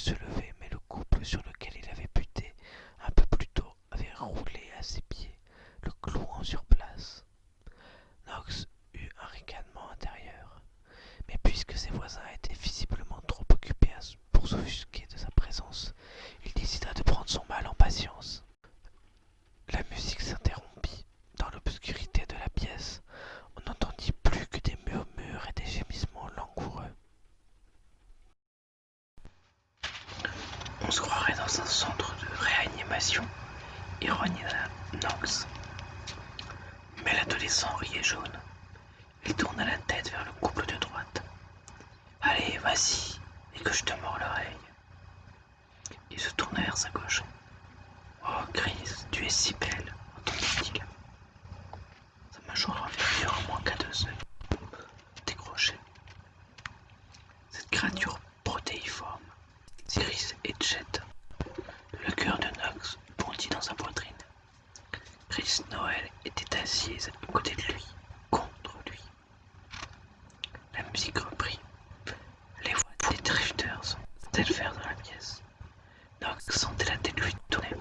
se lever, mais le couple sur lequel il avait buté un peu plus tôt avait roulé à ses pieds, le clouant sur place. Knox eut un ricanement intérieur, mais puisque ses voisins étaient visiblement trop occupés pour s'offusquer de sa présence, il décida de prendre son mal en patience. La musique s'interrompit. Dans l'obscurité de la pièce, on n'entendit plus que des murmures et des gémissements langoureux. On se croirait dans un centre de réanimation, ironisa Knox. Mais l'adolescent riait jaune. Il tourna la tête vers le couple de droite. Allez, vas-y, et que je te mords l'oreille. Il se tourna vers sa gauche. Oh, Chris, tu es si belle, entendit-il. Sa mâchoire inférieure manqua de se décrocher. Cette créature protéiforme, Chris et Chet. Le cœur de Knox bondit dans sa poitrine. Chris Noël était assise à côté de lui, contre lui. La musique reprit. Les voix des drifters s'élevèrent dans la pièce. Knox sentait la tête lui tourner.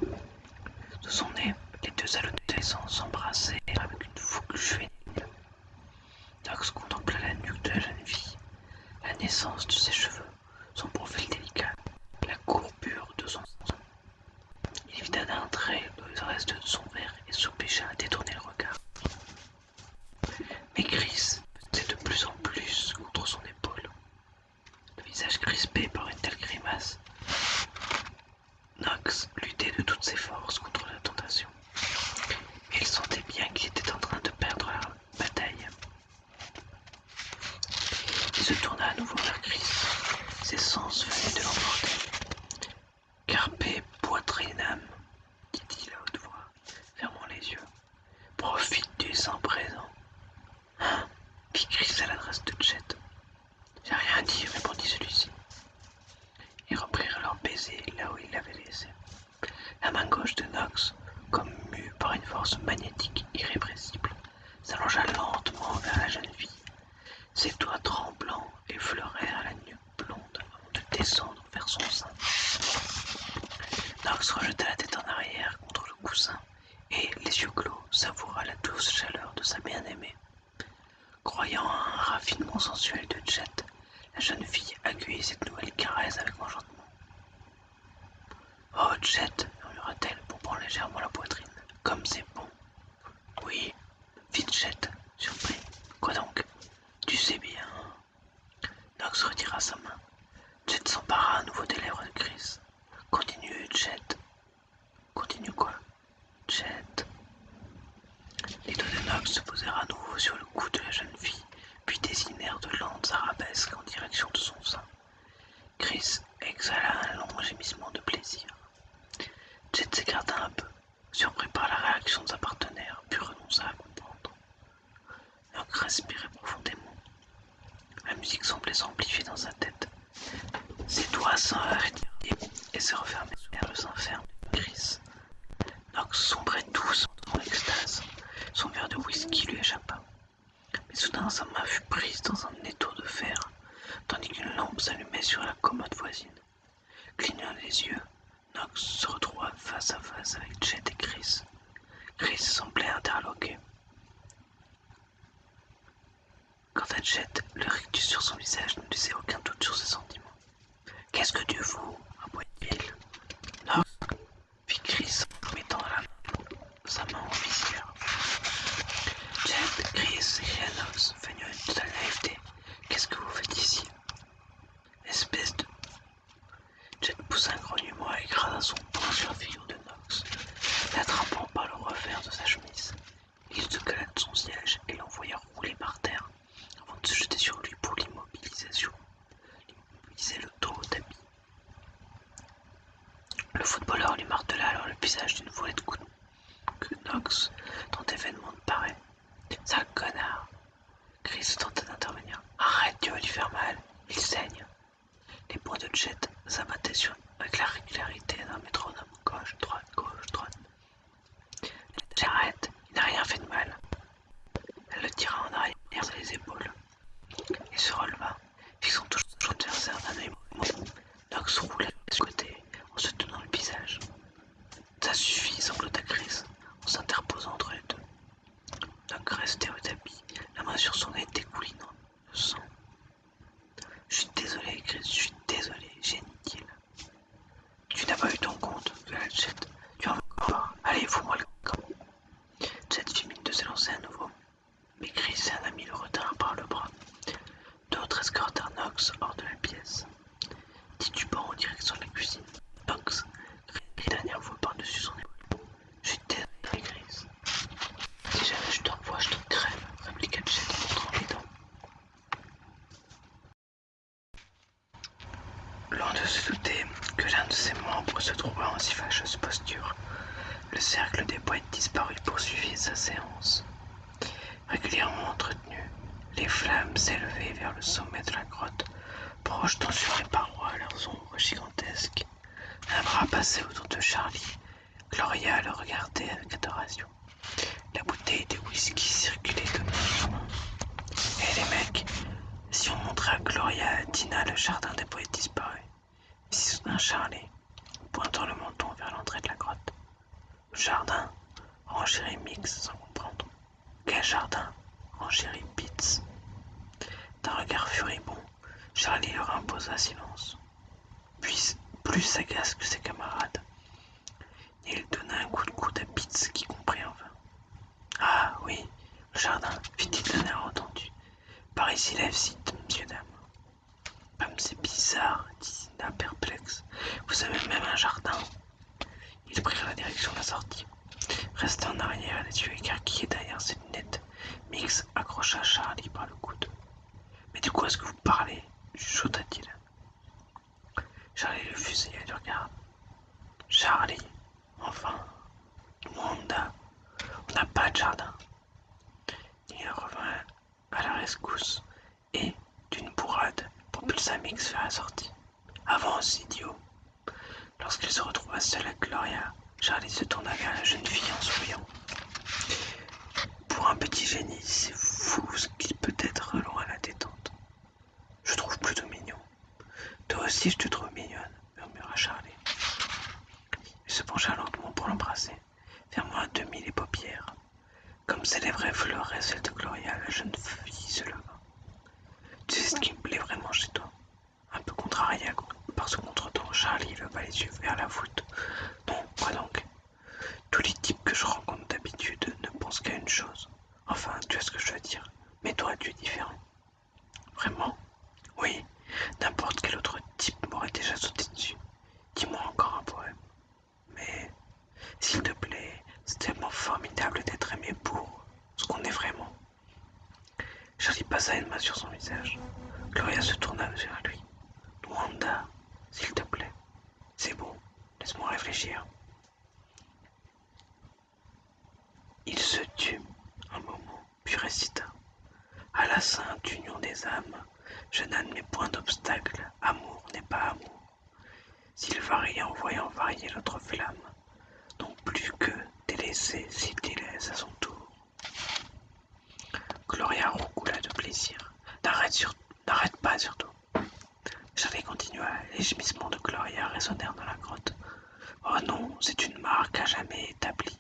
De son nez, les deux adolescents s'embrassaient avec une fougue juvénile. Knox contempla la nuque de la jeune fille, la naissance de ses cheveux, son profil délicat, la courbure de son sang. Il évita d'un trait le reste de son verre et s'obligeait à détourner le regard. Mais Chris pesait de plus en plus contre son épaule. Le visage crispé par une telle grimace, Knox luttait de toutes ses forces contre la tentation. Et il sentait bien qu'il était en train de perdre la bataille. Il se tourna à nouveau vers Chris. Ses sens venaient de l'emporter. Carpe poitrinam, dit-il à haute voix, fermant les yeux. Profite du sang présent. Hein, fit Chris à l'adresse de Chet. J'ai rien dit, répondit celui-ci. Ils reprirent leur baiser là où ils l'avaient laissé. La main gauche de Knox, comme mue par une force magnétique irrépressible, s'allongea lentement vers la jeune fille. Ses doigts tremblants effleurèrent la nuque blonde avant de descendre vers son sein. Knox rejeta la tête en arrière contre le coussin et, les yeux clos, savoura la douce chaleur de sa bien-aimée. Croyant à un raffinement sensuel de Chet, la jeune fille accueillit cette nouvelle caresse avec enchantement. Oh, Chet, murmura-t-elle, pompant légèrement la poitrine. Comme c'est bon. Oui, fit Chet, surpris. Quoi donc? Tu sais bien. Knox retira sa main. Chet s'empara à nouveau des lèvres de Chris. Continue, Chet. Continue quoi? Chet. Les doigts de Knox se posèrent à nouveau sur le cou de la jeune fille, puis dessinèrent de lentes arabesques en direction de son sein. Chris exhala un long gémissement de plaisir. Chet s'écarta un peu, surpris par la réaction de sa partenaire, puis renonça à comprendre. Knox respirait profondément. La musique semblait s'amplifier dans sa tête. Ses doigts s'enhardirent et se refermèrent le sein ferme de Chris. Knox sombrait doucement dans l'extase. Son verre de whisky lui échappa. Mais soudain sa main fut prise dans un étau de fer, tandis qu'une lampe s'allumait sur la commode voisine. Clignant les yeux, Knox se retrouva face à face avec Chet et Chris. Chris semblait interloqué. Quant à Chet, le rictus sur son visage ne laissait aucun doute sur ses sentiments. Qu'est-ce que Dieu vous, aboya-t-il. Knox, fit Chris en mettant sa main en visière. Chet, Chris, s'écria Knox, feignant une totale naïveté. Qu'est-ce que vous faites ici? Espèce de... Chet poussa un grognement et écrasa son poing sur la figure de Knox, l'attrapant par le revers de sa chemise. Il se cala de son siège et l'envoya rouler par terre avant de se jeter sur lui pour l'immobilisation. L'immobiliser le dos au tapis. Le footballeur lui martela alors le visage d'une volée de coups que Knox tentait vainement de parer. Sale connard! Chris tenta d'intervenir. Arrête, tu vas lui faire mal, il saigne. Les poings de Chet s'abattaient avec la régularité d'un métronome. Gauche, droite, gauche, droite. J'arrête, il n'a rien fait de mal. Elle le tira en arrière sur les épaules. Il se releva, fixant toujours l'adversaire d'un œil mou. Knox roula Chet. Tu en veux encore? Allez, fous-moi le camp. Chet fit mine de s'élancer à nouveau, mais Chris et un ami le retinrent par le bras. D'autres escortèrent Knox hors de la pièce, titubant en direction de la cuisine. Knox cria dernière fois par-dessus son épaule. Je suis désolé, Chris. Si jamais je te revois, je te crève, répliqua Chet en montrant les dents. Loin de se douter que l'un de ses membres se trouvait en si fâcheuse posture, le cercle des poètes disparus poursuivit sa séance. Régulièrement entretenu, les flammes s'élevaient vers le sommet de la grotte, projetant sur les parois leurs ombres gigantesques. Un bras passait autour de Charlie. Gloria le regardait avec adoration. La bouteille de whisky circulait de main en main. Et les mecs, si on montrait à Gloria et à Tina le jardin des poètes disparus? Si soudain Charlie, pointant le menton vers l'entrée de la grotte. Le jardin, renchérit Mix sans comprendre. Quel jardin? Renchérit Pitts. D'un regard furibond, Charlie leur imposa silence. Puis, plus sagace que ses camarades, il donna un coup de coude à Pitts qui comprit enfin. Ah oui, le jardin, fit-il d'un air entendu. Par ici la visite, monsieur, dame. C'est bizarre, dit Tina perplexe. Vous avez même un jardin? Ils prirent la direction de la sortie. Resté en arrière, les yeux écarquillés derrière ses lunettes, Mix accrocha Charlie par le coude. Mais de quoi est-ce que vous parlez? Chuchota-t-il. Charlie le fusilla du regard. Charlie, enfin, Wanda, on n'a pas de jardin. Il revint à la rescousse et, d'une bourrade, propulsa Mix vers la sortie. Avance, idiot. Lorsqu'il se retrouva seul avec Gloria, Charlie se tourna vers la jeune fille en souriant. Pour un petit génie, c'est fou ce qui peut être long à la détente. Je trouve plutôt mignon. Toi aussi, je te trouve mignonne, murmura Charlie. Il se pencha lentement pour l'embrasser, fermant à demi les paupières. Comme ses lèvres effleuraient celles de Gloria, la jeune fille se leva. Tu sais ce qui me plaît vraiment chez toi? Un peu contrarié par ce contretemps, Charlie leva les yeux vers la voûte. Non, quoi donc? Tous les types que je rencontre d'habitude ne pensent qu'à une chose. Enfin, tu vois ce que je veux dire. Mais toi, tu es différent. Vraiment? Oui, n'importe quel autre type m'aurait déjà sauté dessus. Dis-moi encore un poème. Mais, s'il te plaît, c'est tellement formidable d'être aimé pour ce qu'on est vraiment. Charlie passa une main sur son visage. Gloria se tourna vers lui. Wanda, s'il te plaît. C'est bon, laisse-moi réfléchir. Il se tut un moment, puis récita. À la sainte union des âmes, je n'admets point d'obstacle, amour n'est pas amour. S'il varie en voyant varier notre flamme, non plus que délaissé s'il délaisse à son tour. Gloria roucoula de plaisir. N'arrête pas surtout. Charlie continua, les gémissements de Gloria résonnèrent dans la grotte. Oh non, c'est une marque à jamais établie.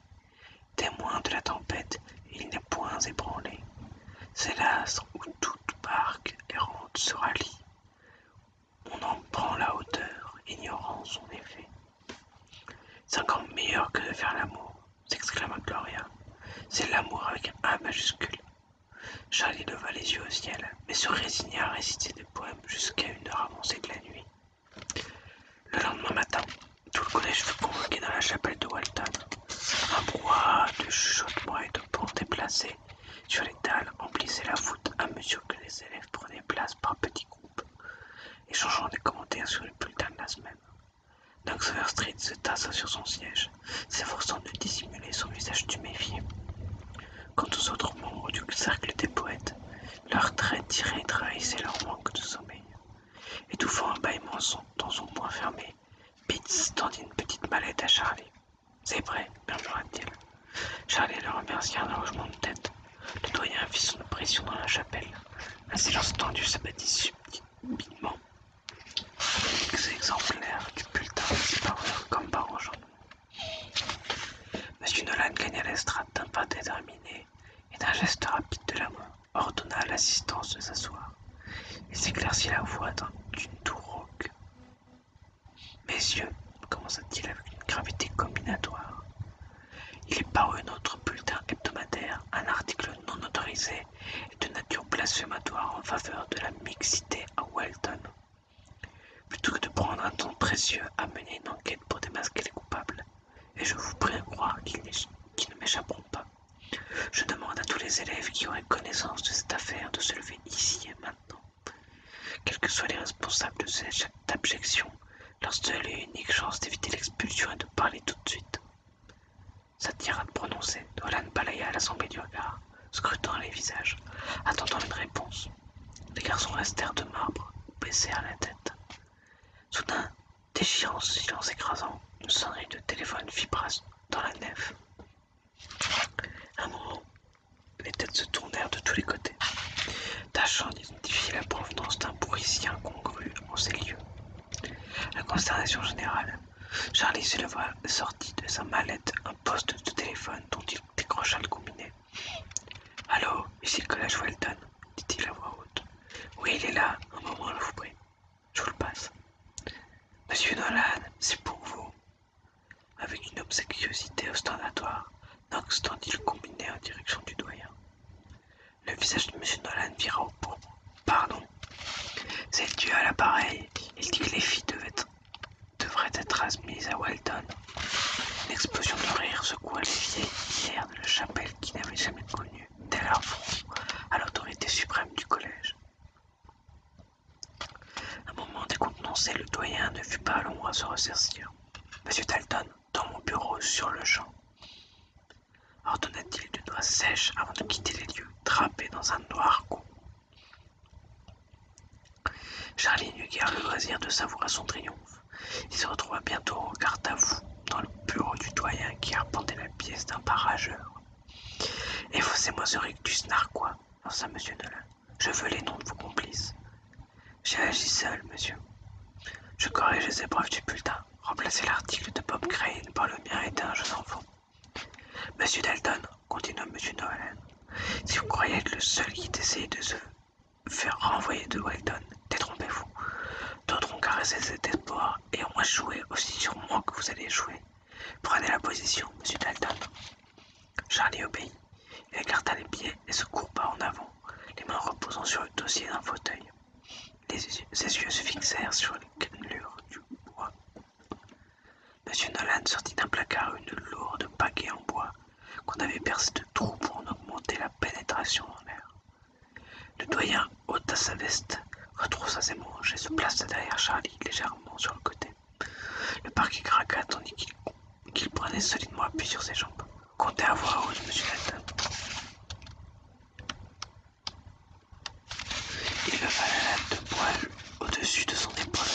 Témoin de la tempête, il n'est point ébranlé. C'est l'astre où toute barque errante se rallie. On en prend la hauteur, ignorant son effet. C'est encore meilleur que de faire l'amour, s'exclama Gloria. C'est l'amour avec un A majuscule. Charlie leva les yeux au ciel, mais se résigna à réciter des poèmes jusqu'à une heure avancée de la nuit. Le lendemain matin, tout le collège fut convoqué dans la chapelle de Walton. Un brouhaha de chuchotements et de ponts déplacés sur les dalles emplissait la voûte à mesure que les élèves prenaient place par petits groupes, échangeant des commentaires sur le bulletin de la semaine. Knox Overstreet se tassa sur son siège, s'efforçant de dissimuler son visage tuméfié. Quant aux autres membres du cercle des poètes, leurs traits tirés trahissaient leur manque de sommeil. Étouffant un bâillement dans son poing fermé, Pitts tendit une petite mallette à Charlie. « C'est prêt, murmura-t-il. Charlie le remercia d'un hochement de tête. Le doyen fit son apparition dans la chapelle. Un silence tendu s'abattit subitement. Les exemplaires du bulletin disparurent comme par enchantement. M. Nolan gagna l'estrade d'un pas déterminé et d'un geste rapide de la main ordonna à l'assistance de s'asseoir. Il s'éclaircit la voix d'une toux rauque. Messieurs, commença-t-il avec une gravité combinatoire. Il est paru notre bulletin hebdomadaire, un article non autorisé et de nature blasphématoire en faveur de la mixité à Walton. Plutôt que de prendre un temps précieux à mener une enquête pour démasquer les coupables, et je vous prie de croire qu'ils ne m'échapperont pas, je demande à tous les élèves qui auraient connaissance de cette affaire de se lever ici et maintenant. Quels que soient les responsables de cette abjection, leur seule et unique chance d'éviter l'expulsion est de parler tout de suite. Sa tirade prononcée, Nolan balaya l'assemblée du regard, scrutant les visages, attendant une réponse. Les garçons restèrent de marbre, baissèrent la tête. Soudain, déchirant ce silence écrasant, une sonnerie de téléphone vibra dans la nef. À un moment, les têtes se tournèrent de tous les côtés, tâchant d'identifier la provenance d'un bruit si incongru en ces lieux. La consternation générale. Charlie se leva et sortit de sa mallette un poste de téléphone dont il décrocha le combiné. « Allô, ici le collège Walton, dit-il à voix haute. Oui, il est là, un moment, je vous prie. Je vous le passe. Monsieur Nolan, c'est pour vous. Avec une obséquiosité ostentatoire, Knox tendit le combiné en direction du doyen. Le visage de monsieur Nolan vira au pourpre. Pardon. C'est Dieu à l'appareil. Il dit que les filles devraient être admises à Walton. Une explosion de rire secoua les vieilles hier de la chapelle qui n'avaient jamais connu, dès leur front, à l'autorité suprême du collège. Un moment décontenancé, le doyen ne fut pas long à se ressaisir. Monsieur Dalton, dans mon bureau sur le champ, ordonna-t-il d'une voix sèche avant de quitter les lieux, drapé dans un noir cou. Charlie n'eut guère le loisir de savourer son triomphe. Il se retrouva bientôt en garde-à-vous dans le bureau du doyen qui arpentait la pièce d'un parageur. « Effacez-moi ce rictus narquois, lança M. Nolan. Je veux les noms de vos complices. J'ai agi seul, monsieur. Je corrige les épreuves du bulletin. Remplacez l'article de Bob Crane par le mien et d'un jeune enfant. Monsieur Dalton, continua M. Nolan, si vous croyez être le seul qui essaye de se faire renvoyer de Walton, détrompez-vous. D'autres ont caressé cet espoir et ont échoué aussi sûrement que vous allez échouer. Prenez la position, monsieur Dalton. Charlie obéit. Il écarta les pieds et se courba en avant, les mains reposant sur le dossier d'un fauteuil. Ses yeux se fixèrent sur les cannelures du bois. Monsieur Nolan sortit d'un placard une lourde baguette en bois qu'on avait percée de trous pour en augmenter la pénétration dans l'air. Le doyen ôta sa veste, retroussa ses manches et se plaça derrière Charlie légèrement sur le côté. Le parquet craqua tandis qu'il prenait solidement appui sur ses jambes. Comptez à voix haute, monsieur Dalton. Il leva la latte de bois au-dessus de son épaule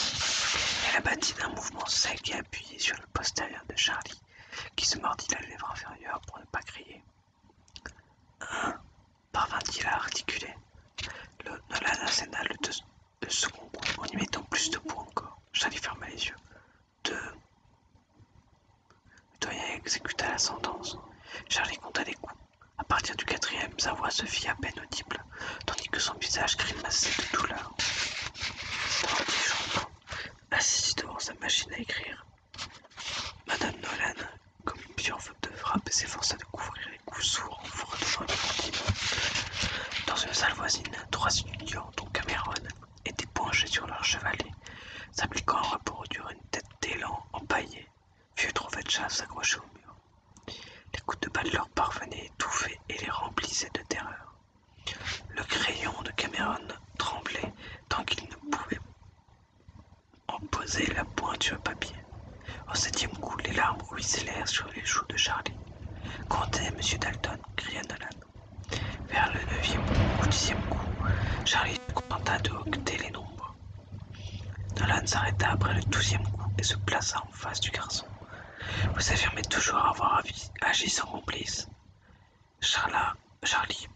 et la battit d'un mouvement sec et appuyé sur le postérieur de Charlie, qui se mordit la lèvre inférieure pour ne pas crier. Parvint-il à articuler. Nolan asséna le second coup en y mettant plus de poids encore. Charlie ferma les yeux. 2. Le doyen exécuta la sentence. Charlie compta les coups. À partir du 4e, sa voix se fit à peine audible, tandis que son visage grimaçait de douleur. Dans l'antichambre, assise devant sa machine à écrire, Madame Nolan, comme une pure faute de frappe, s'efforça de couvrir les coups sourds en fredonnant une comptine. Dans une salle voisine, 3 étudiants, dont Cameron, étaient penchés sur leur chevalet, s'appliquant en reproduire une tête d'élan empaillée, vieux trophée de chasse accroché au mur. Les coups de balle leur parvenaient étouffés et les remplissaient de terreur. Le crayon de Cameron tremblait tant qu'il ne pouvait en poser la pointe sur le papier. Au 7e coup, les larmes ruisselèrent sur les joues de Charlie. « Comptez, monsieur Dalton !» cria Nolan. Vers le 9e ou 10e coup, Charlie se contenta de hoqueter les nombres. Nolan s'arrêta après le 12e coup et se plaça en face du garçon. « Vous affirmez toujours avoir agi sans complice. » Charlie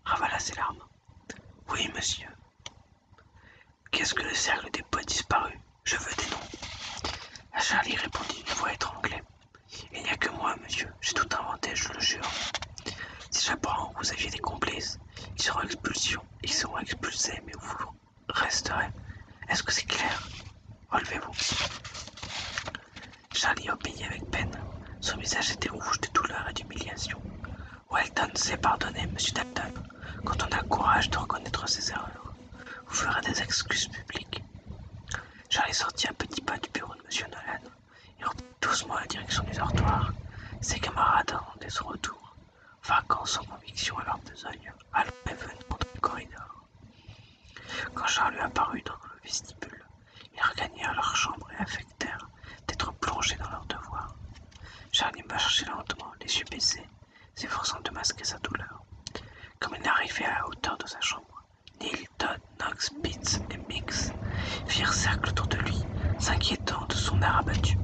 ravala ses larmes. « Oui, monsieur. » « Qu'est-ce que le cercle des poètes disparus? Je veux des noms. » Charlie répondit d'une voix étranglée. « Il n'y a que moi, monsieur. J'ai tout inventé, je le jure. Si j'apprends que vous aviez des complices, ils seront expulsés, mais vous resterez. Est-ce que c'est clair? Relevez-vous. » Charlie obéit avec peine. Son visage était rouge de douleur et d'humiliation. Welton sait pardonner, monsieur Dalton, quand on a le courage de reconnaître ses erreurs. Vous ferez des excuses publiques. Charlie sortit un petit pas du bureau de monsieur Nolan et reprit doucement la direction du dortoir. Ses camarades attendaient son retour, vaquant sans conviction à leur besogne, allant et venant dans le corridor. Quand Charlie apparut dans le vestibule, ils regagnèrent leur chambre et affectèrent d'être plongés dans leurs devoirs. Charlie marchait lentement, les yeux baissés, s'efforçant de masquer sa douleur. Comme il n'arrivait à la hauteur de sa chambre, Neil, Todd, Knox, Pitts et Mix firent cercle autour de lui, s'inquiétant de son air abattu.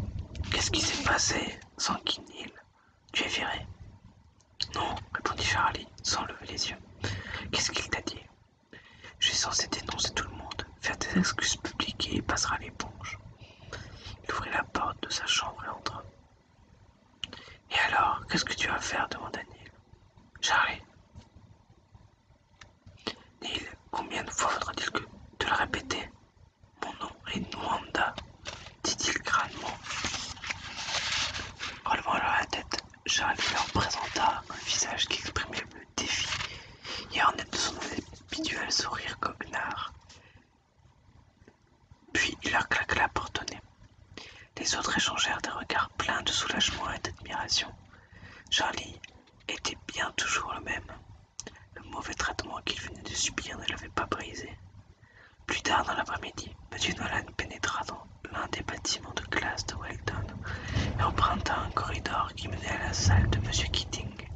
Qu'est-ce qui s'est passé? S'enquit Neil. Tu es viré? Non, répondit Charlie, sans lever les yeux. Qu'est-ce qu'il t'a dit? Je suis censé dénoncer tout le monde, faire des excuses publiques et il passera l'éponge. Il ouvrit la porte de sa chambre et entra. Et alors, qu'est-ce que tu vas faire? Demanda Neil. Charlie. Neil, combien de fois faudra-t-il que de le répéter? Mon nom est Nwanda, dit-il crânement. Relevant alors la tête, Charlie leur présenta un visage qui exprimait le défi et orné de son habituel sourire goguenard. Puis il leur claqua la porte au nez. Les autres échangèrent des regards pleins de soulagement et d'admiration. Charlie était bien toujours le même. Le mauvais traitement qu'il venait de subir ne l'avait pas brisé. Plus tard dans l'après-midi, M. Nolan pénétra dans l'un des bâtiments de classe de Welton et emprunta un corridor qui menait à la salle de M. Keating.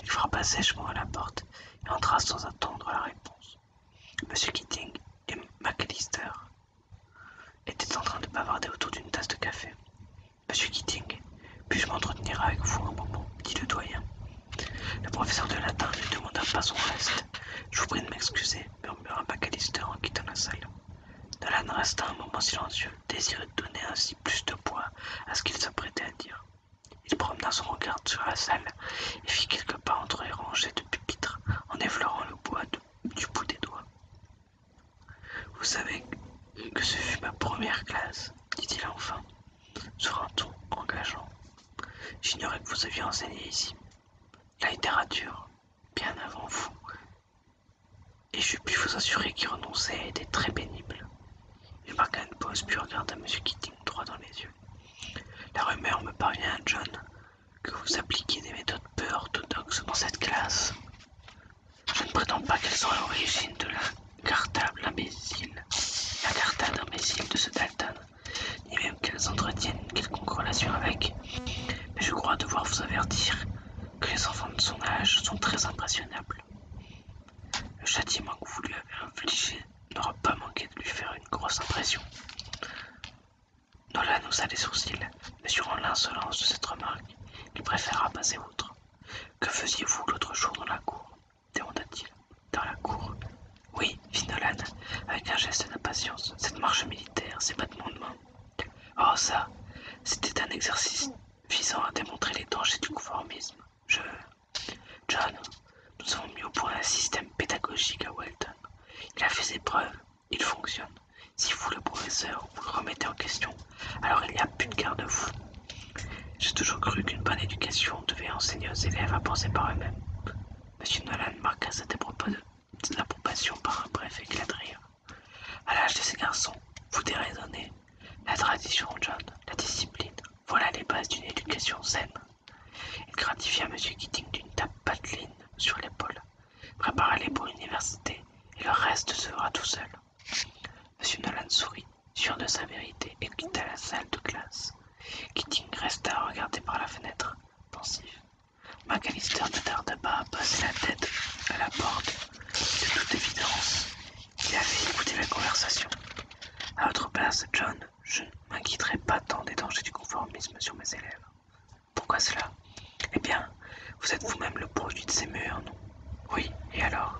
Il frappa sèchement à la porte et entra sans attendre la réponse. M. Keating et McAllister étaient en train de bavarder autour d'une tasse de café. Monsieur Keating, puis-je m'entretenir avec vous un moment, dit le doyen. Le professeur de latin ne demanda pas son reste. Je vous prie de m'excuser, murmura McAllister en quittant la salle. Nolan resta un moment silencieux, désireux de donner ainsi plus de poids à ce qu'il s'apprêtait à dire. Il promena son regard sur la salle et fit quelques pas entre les rangées de pupitres en effleurant le bois du bout des doigts. Vous savez que ce fut ma première classe, dit-il enfin, sur un ton engageant. J'ignorais que vous aviez enseigné ici. La littérature, bien avant vous. Et je puis vous assurer qu'y renoncer a été très pénible. Il marqua une pause puis regarda M. Keating droit dans les yeux. La rumeur me parvient, John, que vous appliquiez des méthodes peu orthodoxes dans cette classe. Je ne prétends pas qu'elles sont à l'origine de l'incartade imbécile de ce Dalton, ni même qu'elles entretiennent une quelconque relation avec, mais je crois devoir vous avertir que les enfants de son âge sont très impressionnables. Le châtiment que vous lui avez infligé n'aura pas manqué de lui faire une grosse impression. Nolan haussa les sourcils, mesurant l'insolence de cette remarque. Il préféra passer outre. Que faisiez-vous l'autre jour dans la cour? Demanda-t-il. Dans la cour? Oui, fit Nolan, avec un geste d'impatience. Cette marche militaire, ces battements de main. Oh ça, c'était un exercice visant à démontrer les dangers du conformisme. John, nous avons mis au point un système pédagogique à Welton. Il a fait ses preuves, il fonctionne. Si vous, le professeur, vous le remettez en question, alors il n'y a plus de garde-fou. J'ai toujours cru qu'une bonne éducation devait enseigner aux élèves à penser par eux-mêmes. M. Nolan marqua cette approbation par un bref éclat de rire. À l'âge de ces garçons, vous déraisonnez. La tradition, John, la discipline, voilà les bases d'une éducation saine. Il gratifia M. Keating d'une tape pateline sur l'épaule. Préparez-les pour l'université, et le reste se fera tout seul. M. Nolan sourit, sûr de sa vérité, et quitta la salle de classe. Keating resta à regarder par la fenêtre, pensif. McAllister ne tarda pas à passer la tête à la porte. De toute évidence, il avait écouté la conversation. À votre place, John, je ne m'inquiéterai pas tant des dangers du conformisme sur mes élèves. Pourquoi cela? Eh bien, vous êtes vous-même le produit de ces murs, non? Oui, et alors?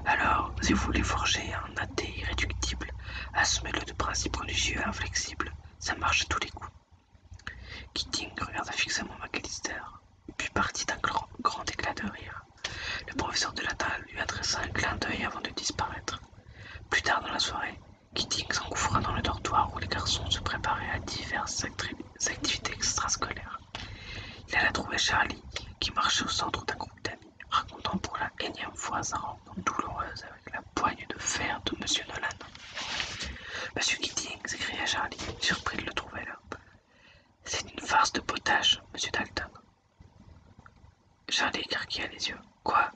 Alors, si vous voulez forger un athée irréductible, assumez-le de principes religieux inflexibles, ça marche à tous les coups. Keating regarda fixement McAllister, puis partit d'un grand éclat de rire. Le professeur de latin lui adressa un clin d'œil avant de disparaître. Plus tard dans la soirée, Keating s'engouffra dans le dortoir où les garçons se préparaient à diverses activités Charlie, qui marchait au centre d'un groupe d'amis, racontant pour la énième fois sa rencontre douloureuse avec la poigne de fer de Monsieur Nolan. Monsieur Keating, s'écria Charlie, surpris de le trouver là. C'est une farce de potage, Monsieur Dalton. Charlie écarquilla les yeux. Quoi?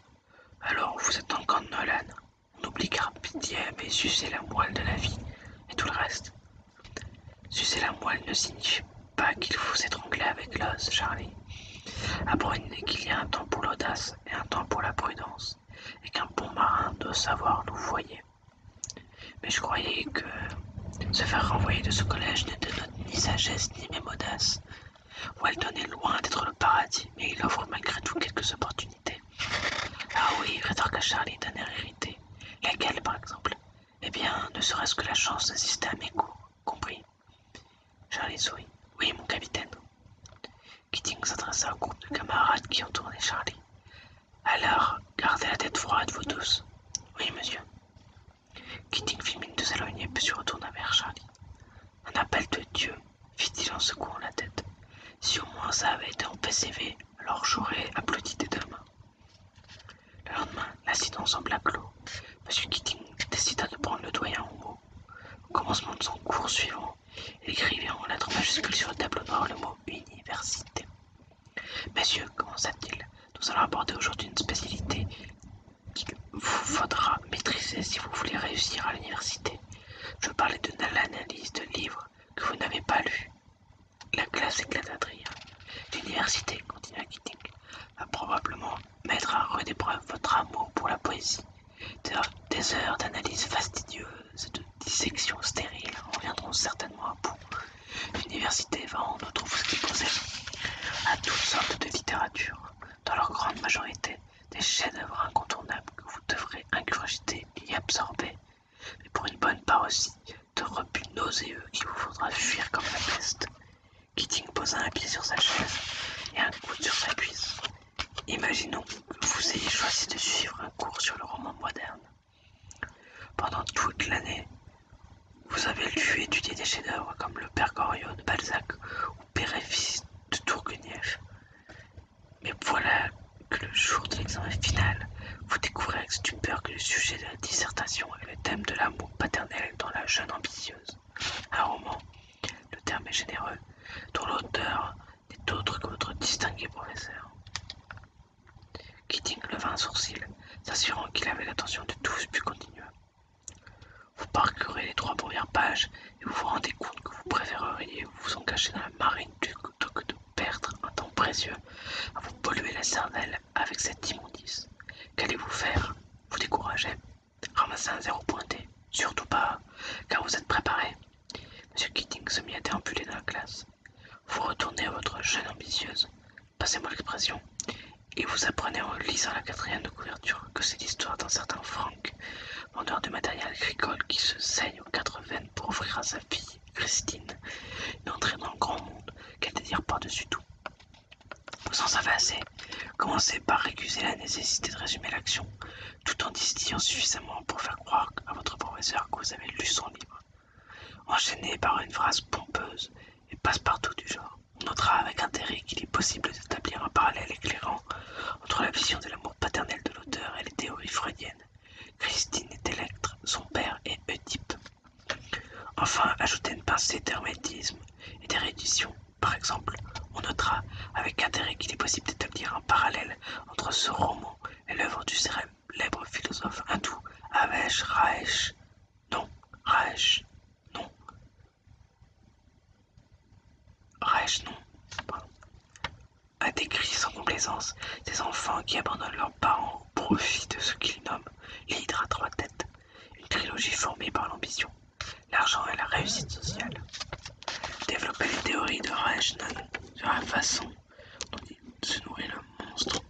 Alors vous êtes dans le camp de Nolan? On oublie Carpentier mais sucer la moelle de la vie et tout le reste. Sucer la moelle ne signifie pas qu'il faut s'étrangler avec l'os, Charlie. Apprenez qu'il y a un temps pour l'audace et un temps pour la prudence, et qu'un bon marin doit savoir nous voyer. Mais je croyais que se faire renvoyer de ce collège ne dénote ni sagesse ni même audace. Walton est loin d'être le paradis, mais il offre malgré tout quelques opportunités. Ah oui, rétorqua Charlie d'un air irrité. Lesquelles, par exemple? Eh bien, ne serait-ce que la chance d'assister à mes cours, compris? Charlie sourit. Oui, mon capitaine. Keating s'adressa au groupe de camarades qui entouraient Charlie. Alors, gardez la tête froide, vous tous. Oui, monsieur. Keating fit mine de s'éloigner puis se retourna vers Charlie. Un appel de Dieu, fit-il en secouant la tête. Si au moins ça avait été en PCV, alors j'aurais applaudi des deux mains. Le lendemain, l'incident sembla clos. Monsieur Keating décida de prendre le doyen au mot. Au commencement de son cours suivant, il écrivit en lettres majuscules sur le tableau noir le mot université. Messieurs, commença-t-il, nous allons aborder aujourd'hui une spécialité qu'il vous faudra maîtriser si vous voulez réussir à l'université. Je parlais de l'analyse de livres que vous n'avez pas lus. La classe éclata de rire. L'université, continua Keating, va probablement mettre à rude épreuve votre amour pour la poésie. Des heures d'analyse fastidieuses et de dissection stérile en viendront certainement à bout. L'université va en outre vous exposer à toutes sortes de littérature, dans leur grande majorité des chefs-d'œuvre incontournables que vous devrez ingurgiter et absorber, mais pour une bonne part aussi de rebuts nauséeux qu'il vous faudra fuir comme la peste. Keating posa un pied sur sa chaise et un coude sur sa cuisse. Imaginons que vous ayez choisi de suivre un cours sur le roman moderne. Pendant toute l'année, vous avez lu et étudié des chefs-d'œuvre comme le Père Goriot de Balzac ou Père et Fils de Tourguenieff. Mais voilà que le jour de l'examen final, vous découvrez avec stupeur que le sujet de la dissertation est le thème de l'amour paternel dans La Jeune Ambitieuse, un roman, le terme est généreux, dont l'auteur n'est autre que votre distingué professeur. Keating leva un sourcil, s'assurant qu'il avait l'attention de tous, puis continua. Vous parcourez les 3 premières pages et vous vous rendez compte que vous préféreriez vous engager dans la marine plutôt que de perdre un temps précieux à vous polluer la cervelle avec cette immondice. Qu'allez-vous faire? Vous décourager? Ramasser un 0 pointé? Surtout pas, car vous êtes préparé. Monsieur Keating se mit à déambuler dans la classe. Vous retournez à votre jeune ambitieuse, passez-moi l'expression, et vous apprenez en lisant la 4e de couverture que c'est l'histoire d'un certain Frank, vendeur de matériel agricole qui se saigne aux 4 veines pour offrir à sa fille, Christine, une entrée dans le grand monde qu'elle désire par-dessus tout. Vous en savez assez, commencez par récuser la nécessité de résumer l'action, tout en distillant suffisamment pour faire croire à votre professeur que vous avez lu son livre. Enchaînez par une phrase pompeuse et passe-partout du genre. On notera avec intérêt qu'il est possible d'établir un parallèle éclairant entre la vision de l'amour paternel de l'auteur et les théories freudiennes. Christine est Électre, son père est Oedipe. Enfin, ajoutez une pincée d'hermétisme et d'érudition. Par exemple, on notera avec intérêt qu'il est possible d'établir un parallèle entre ce roman et l'œuvre du célèbre philosophe hindou Avesh Raesh. Non, Raesh. Non. Raesh, non. Pardon. A décrit sans complaisance des enfants qui abandonnent leurs parents au profit de ce qu'ils nomment l'hydre à 3 têtes, une trilogie formée par l'ambition, l'argent et la réussite sociale. Développer les théories de Raeshnan sur la façon dont il se nourrit le monstre.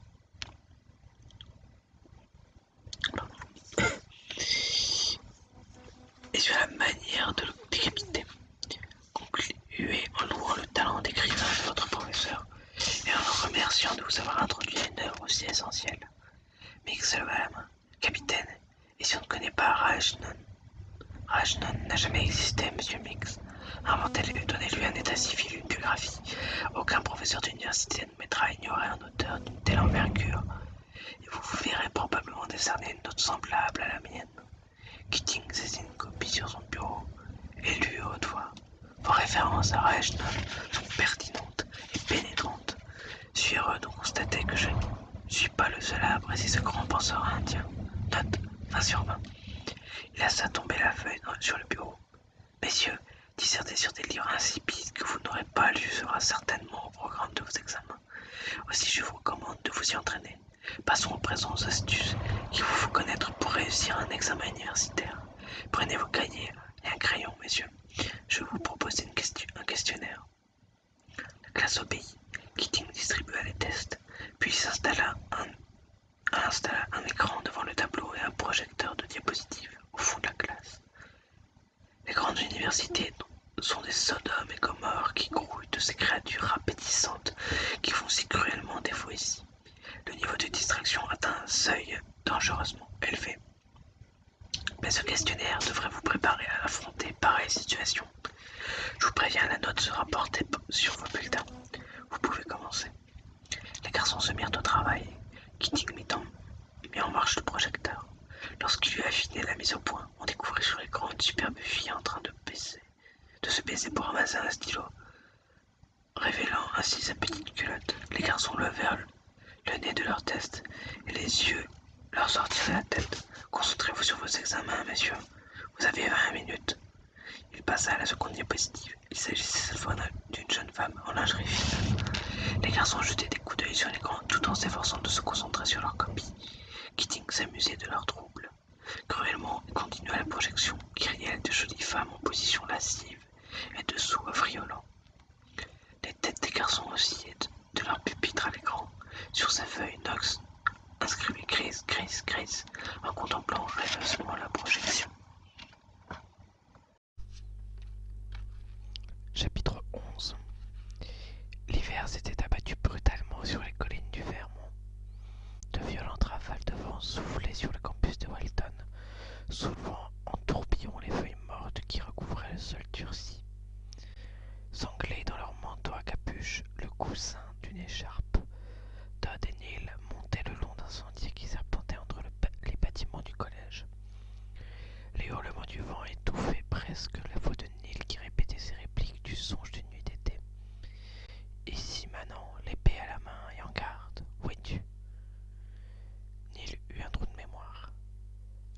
Et sur la manière de le décapiter. Concluez en louant le talent d'écrivain de votre professeur et en le remerciant de vous avoir introduit à une œuvre aussi essentielle. Mix leva la main. Capitaine, et si on ne connaît pas Raeshnan? Raeshnan n'a jamais existé, monsieur Mix. Inventez-lui, donnez-lui un état civil, une biographie. Aucun professeur professeur d'université admettra à ignorer un auteur d'une telle envergure, et vous vous verrez probablement décerner une note semblable à la mienne. Keating saisit une copie sur son bureau et lut à haute voix. Vos références à Reichenau sont pertinentes et pénétrantes. Je suis heureux de constater que je ne suis pas le seul à apprécier ce grand penseur indien. Note 20 sur 20. Il laissa tomber la feuille sur le bureau. Messieurs, disserter sur des livres insipides que vous n'aurez pas lus sera certainement au programme de vos examens. Aussi, je vous recommande de vous y entraîner. Passons à présent aux astuces qu'il vous faut connaître pour réussir un examen universitaire. Prenez vos cahiers et un crayon, messieurs. Je vais vous proposer un questionnaire. La classe obéit. Keating distribua les tests, puis il installa un écran devant le tableau et un projecteur de diapositives au fond de la classe. Les grandes universités sont des Sodomes et Gomorres qui grouillent de ces créatures appétissantes qui font si cruellement défaut ici. Le niveau de distraction atteint un seuil dangereusement élevé. Mais ce questionnaire devrait vous préparer à affronter pareille situation. Je vous préviens, la note sera portée sur vos bulletins. Vous pouvez commencer. Les garçons se mirent au travail. Keating mit en marche le projecteur. Lorsqu'il eut affiné la mise au point, on découvrit sur l'écran une superbe fille en train de se baiser pour ramasser un stylo, révélant ainsi sa petite culotte. Les garçons levèrent le nez de leur test et les yeux leur sortirent de la tête. Concentrez-vous sur vos examens, messieurs. Vous avez 20 minutes. Il passa à la seconde diapositive. Il s'agissait cette fois d'une jeune femme en lingerie fine. Les garçons jetaient des coups d'œil sur l'écran tout en s'efforçant de se concentrer sur leur copie. Keating s'amusait de leur trouble. Cruellement, il continua la projection, qui riait de jolies femmes en position lascive et de sourds friolants. Les têtes des garçons oscillaient de leur pupitre à l'écran. Sur sa feuille, Knox inscrivait Chris, Chris, Chris, en contemplant rêveusement la projection. Chapitre 11. L'hiver s'était abattu brutalement sur les collines du Vermont. De violentes rafales de vent soufflaient sur le campus de Walton, soulevant en tourbillons les feuilles mortes qui recouvraient le sol durci. Sanglés dans leur manteau à capuche, le coussin d'une écharpe, Todd et Neil montaient le long d'un sentier qui serpentait entre les bâtiments du collège. Les hurlements du vent étouffaient presque la voix de Neil qui répétait ses répliques du songe d'une nuit d'été. Ici, Manon, l'épée à la main et en garde, où es-tu? Neil eut un trou de mémoire.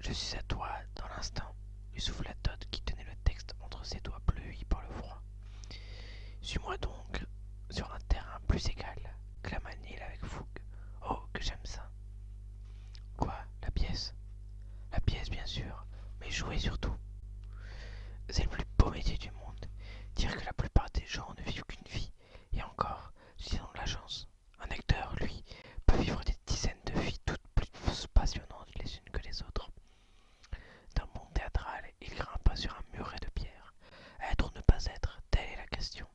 Je suis à toi dans l'instant, lui souffla Todd qui tenait le texte entre ses doigts bleuis par le froid. Suis-moi donc sur un terrain plus égal, clama Neil avec fougue. Oh, que j'aime ça. Quoi, la pièce? La pièce, bien sûr, mais jouer surtout. C'est le plus beau métier du monde. Dire que la plupart des gens ne vivent qu'une vie. Et encore, disons de la chance. Un acteur, lui, peut vivre des dizaines de vies, toutes plus passionnantes les unes que les autres. D'un monde théâtral, il grimpa sur un muret de pierre. Être ou ne pas être, telle est la question.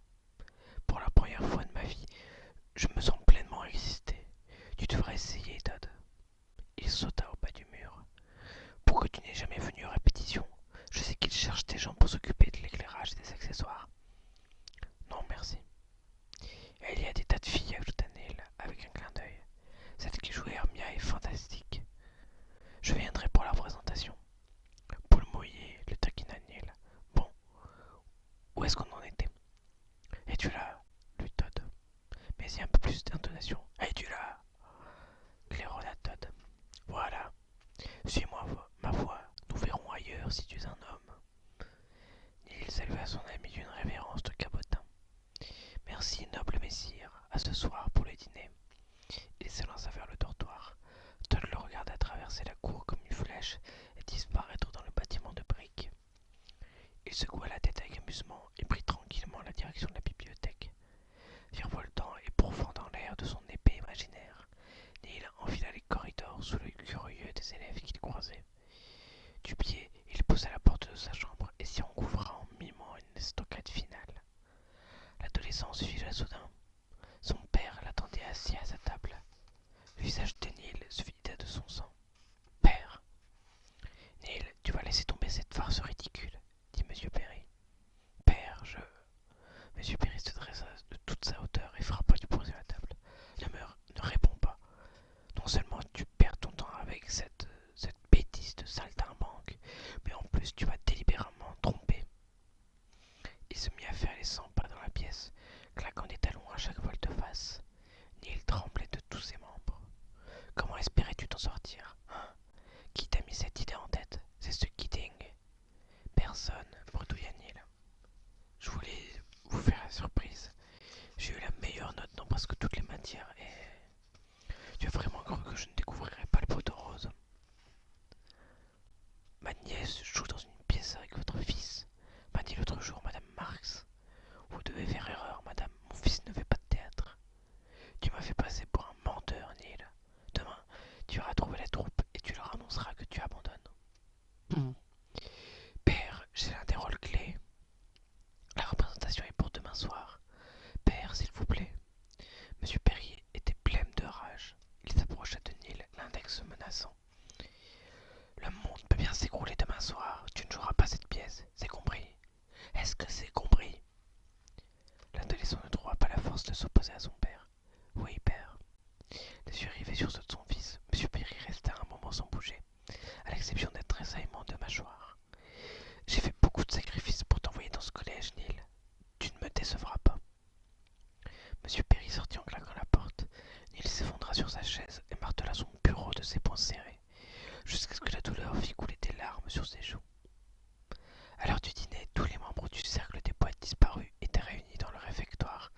Pour la première fois de ma vie, je me sens pleinement exister. Tu devrais essayer, Todd. Il sauta au bas du mur. Pourquoi tu n'es jamais venu aux répétitions? Je sais qu'il cherche des gens pour s'occuper de l'éclairage et des accessoires. Non, merci. Et il y a des tas de filles, ajouta Neil avec un clin d'œil. Celle qui jouait Hermia est fantastique. Je viendrai pour la présentation. Paul mouillé, le taquina Neil. Bon, où est-ce qu'on en était? Es-tu là? Lui Todd. Mais il y a un peu plus d'intonation. Es-tu là? Claironna Todd. Voilà. Suis-moi ma voix. Nous verrons ailleurs si tu es un homme. Neil salua son ami d'une révérence de cabotin. Merci, noble messire. À ce soir pour le dîner. Il s'élança vers le dortoir. Todd le regarda traverser la cour comme une flèche et disparaître dans le bâtiment de briques. Il secoua la tête avec amusement et prit tranquillement la direction de la bibliothèque. Virevoltant et profondant l'air de son épée imaginaire, Neil enfila les corridors sous l'œil curieux des élèves qu'il croisait. Du pied, il poussa la porte de sa chambre et s'y engouffra en mimant une estocade finale. L'adolescent se figea soudain. Son père l'attendait assis à sa table. Le visage de Neil se vida de son sang. « Père !»« Neil, tu vas laisser tomber cette farce ridicule, » dit M. Perry. « Père, je... » M. Perry se dressa de toute sa hauteur et frappa du place. Neil tremblait de tous ses membres. Comment espérais-tu t'en sortir, hein? Qui t'a mis cette idée en tête? C'est ce Keating. Personne, bredouilla Neil. Je voulais vous faire la surprise. J'ai eu la meilleure note dans presque toutes les matières et tu as vraiment cru que je ne découvrirais pas le poteau rose? Ma nièce joue dans une pièce avec votre fils, m'a dit l'autre jour Madame Marx. Vous devez faire erreur, madame. Mon fils ne fait pas de théâtre. Tu m'as fait passer pour un menteur, Neil. Demain, tu iras trouver la troupe et tu leur annonceras que tu abandonnes. Père, j'ai l'un des rôles clés. La représentation est pour demain soir. Père, s'il vous plaît. Monsieur Perrier était plein de rage. Il s'approcha de Neil, l'index menaçant. Le monde peut bien s'écrouler demain soir. Tu ne joueras pas cette pièce, c'est compris? Est-ce que c'est compris? L'adolescent ne trouva pas la force de s'opposer à son père. Oui, père. Les yeux rivés sur ceux de son fils, M. Perry resta un moment sans bouger, à l'exception d'un tressaillement de mâchoire. J'ai fait beaucoup de sacrifices pour t'envoyer dans ce collège, Neil. Tu ne me décevras pas. M. Perry sortit en claquant la porte. Neil s'effondra sur sa chaise et martela son bureau de ses poings serrés, jusqu'à ce que la douleur fit couler des larmes sur ses joues. À l'heure du dîner, tous les membres du cercle des poètes disparus étaient réunis dans le réfectoire,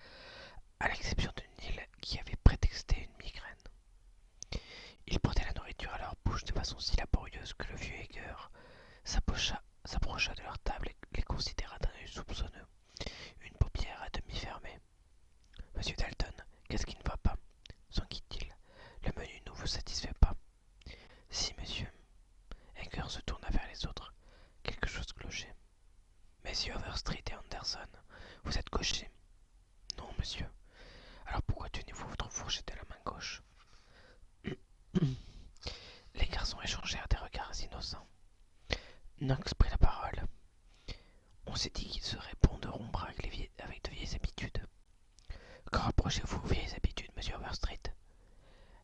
à l'exception de Neil qui avait prétexté une migraine. Ils portaient la nourriture à leur bouche de façon si laborieuse que le vieux Heger s'approcha de leur table et les considéra d'un œil soupçonneux, une paupière à demi fermée. Monsieur Dalton, qu'est-ce qui ne va pas? S'enquit-il. Le menu ne vous satisfait pas? Si, monsieur. Heger se tourna vers les autres. Quelque chose clochait. Messieurs Overstreet et Anderson, vous êtes gauchers? Non, monsieur. Alors pourquoi tenez-vous votre fourchette de la main gauche? Les garçons échangèrent des regards innocents. Knox prit la parole. On s'est dit qu'il serait bon de rompre avec de vieilles habitudes. Qu'en rapprochez-vous, vieilles habitudes, monsieur Overstreet?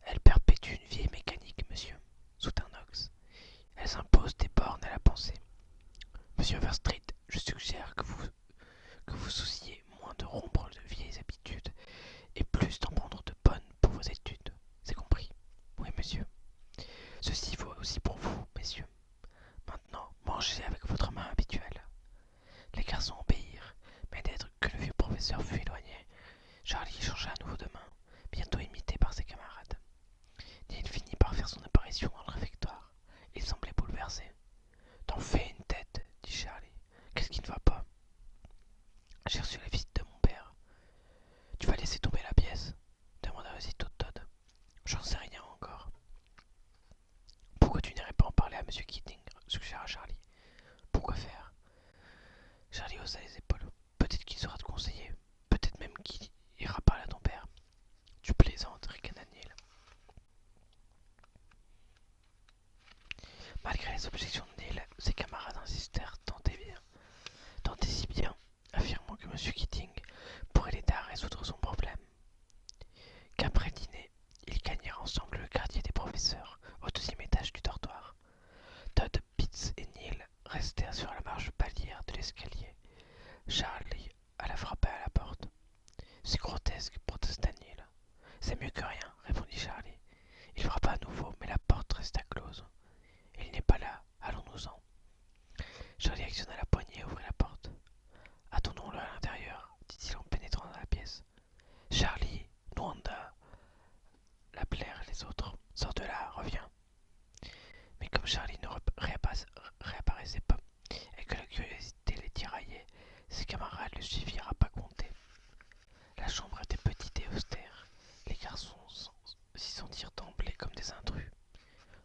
Elles perpétuent une vieille mécanique, monsieur, soutint Knox. Elles imposent des bornes à la pensée. Monsieur Overstreet, je suggère que vous souciez moins de rompre de vieilles habitudes et plus d'en prendre de bonnes pour vos études. C'est compris? Oui, monsieur. Ceci vaut aussi pour vous, messieurs. Maintenant, mangez avec votre main habituelle. Les garçons obéirent, mais dès que le vieux professeur fut éloigné, Charlie changea à nouveau de main, bientôt imité par ses camarades. Neil finit par faire son apparition dans le réfectoire. Il semblait bouleversé. T'en fais une tête, dit Charlie. Qu'est-ce qui ne va pas? J'ai reçu la visite de mon père. Tu vas laisser tomber la pièce? Demanda aussitôt Todd. J'en sais rien encore. Pourquoi tu n'irais pas en parler à M. Keating? Suggéra Charlie. Pourquoi faire? Charlie haussa les épaules. Peut-être qu'il saura te conseiller. Peut-être même qu'il ira parler à ton père. Tu plaisantes, ricana Neil. Malgré les objections de Neil, ses camarades insistèrent tant et si bien, affirmant que M. Keating pourrait l'aider à résoudre son problème. Qu'après le dîner, ils gagnèrent ensemble le quartier des professeurs, au deuxième étage du dortoir. Todd, Pitts et Neil restèrent sur la marche palière de l'escalier. Charlie alla frapper à la porte. C'est grotesque, protesta Neil. C'est mieux que rien, répondit Charlie. Il frappa à nouveau, mais la porte resta close. Il n'est pas là, allons-nous-en. Charlie actionna la poignée et ouvrit la porte. Attendons-le à l'intérieur, dit-il en pénétrant dans la pièce. Charlie, Nwanda, l'appelèrent les autres. Sors de là, reviens. Mais comme Charlie ne réapparaissait pas et que la curiosité les tiraillait, ses camarades le suivirent à pas comptés. La chambre était petite et austère. Les garçons s'y sentirent d'emblée comme des intrus.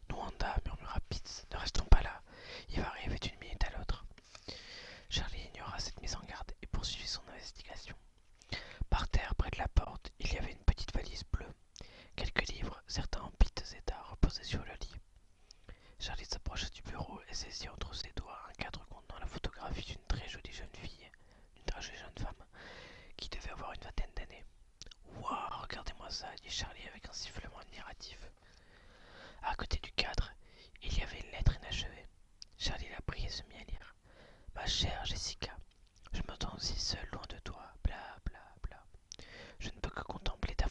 Nwanda, murmura Pitts, ne restons pas là. Il va arriver d'une minute à l'autre. Charlie ignora cette mise en garde et poursuivit son investigation. Par terre, près de la porte, il y avait une petite valise bleue. Quelques livres, certains en piteux état, reposaient sur le lit. Charlie s'approcha du bureau et saisit entre ses doigts un cadre contenant la photographie d'une très jolie jeune fille, une très jolie jeune femme, qui devait avoir une vingtaine d'années. « Waouh, regardez-moi ça !» dit Charlie avec un sifflement admiratif. À côté du cadre, il y avait une lettre inachevée. Charlie la prit et se mit à lire. « Ma chère Jessica, je me sens aussi seul loin de toi, bla bla bla. Je ne peux que contempler ta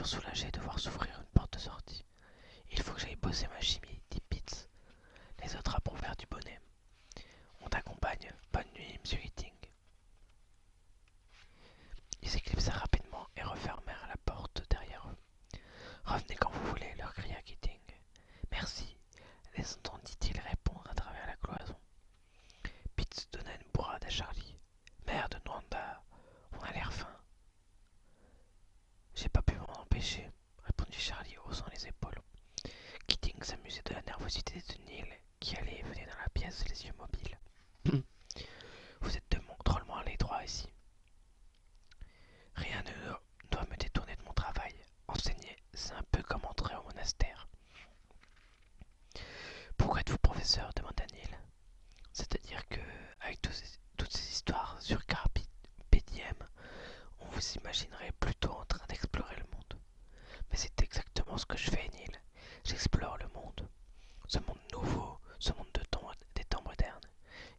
soulagé de voir s'ouvrir une porte de sortie. Il faut que j'aille bosser ma chimie, dit Pitts. Les autres approuvèrent du bonnet. On t'accompagne. Bonne nuit, monsieur Keating. Ils s'éclipsèrent rapidement et refermèrent la porte derrière eux. Revenez quand vous voulez, leur cria Keating. Merci, les entendit-il répondre à travers la cloison. Pitts donna une bourrade à Charlie. Merde, Nwanda, on a l'air faim. J'ai pas pu m'en empêcher, répondit Charlie, haussant les épaules. Keating s'amusait de la nervosité de Neil, qui allait et venait dans la pièce, les yeux mobiles. Vous êtes drôlement à l'étroit ici. Rien ne doit me détourner de mon travail. Enseigner, c'est un peu comme entrer au monastère. Pourquoi êtes-vous professeur demanda Neil. C'est-à-dire que, avec toutes ces histoires sur Carpe Diem, on vous imaginerait plutôt en train d'explorer le monde. Mais c'est exactement ce que je fais, Neil. J'explore le monde. Ce monde nouveau, ce monde des temps modernes.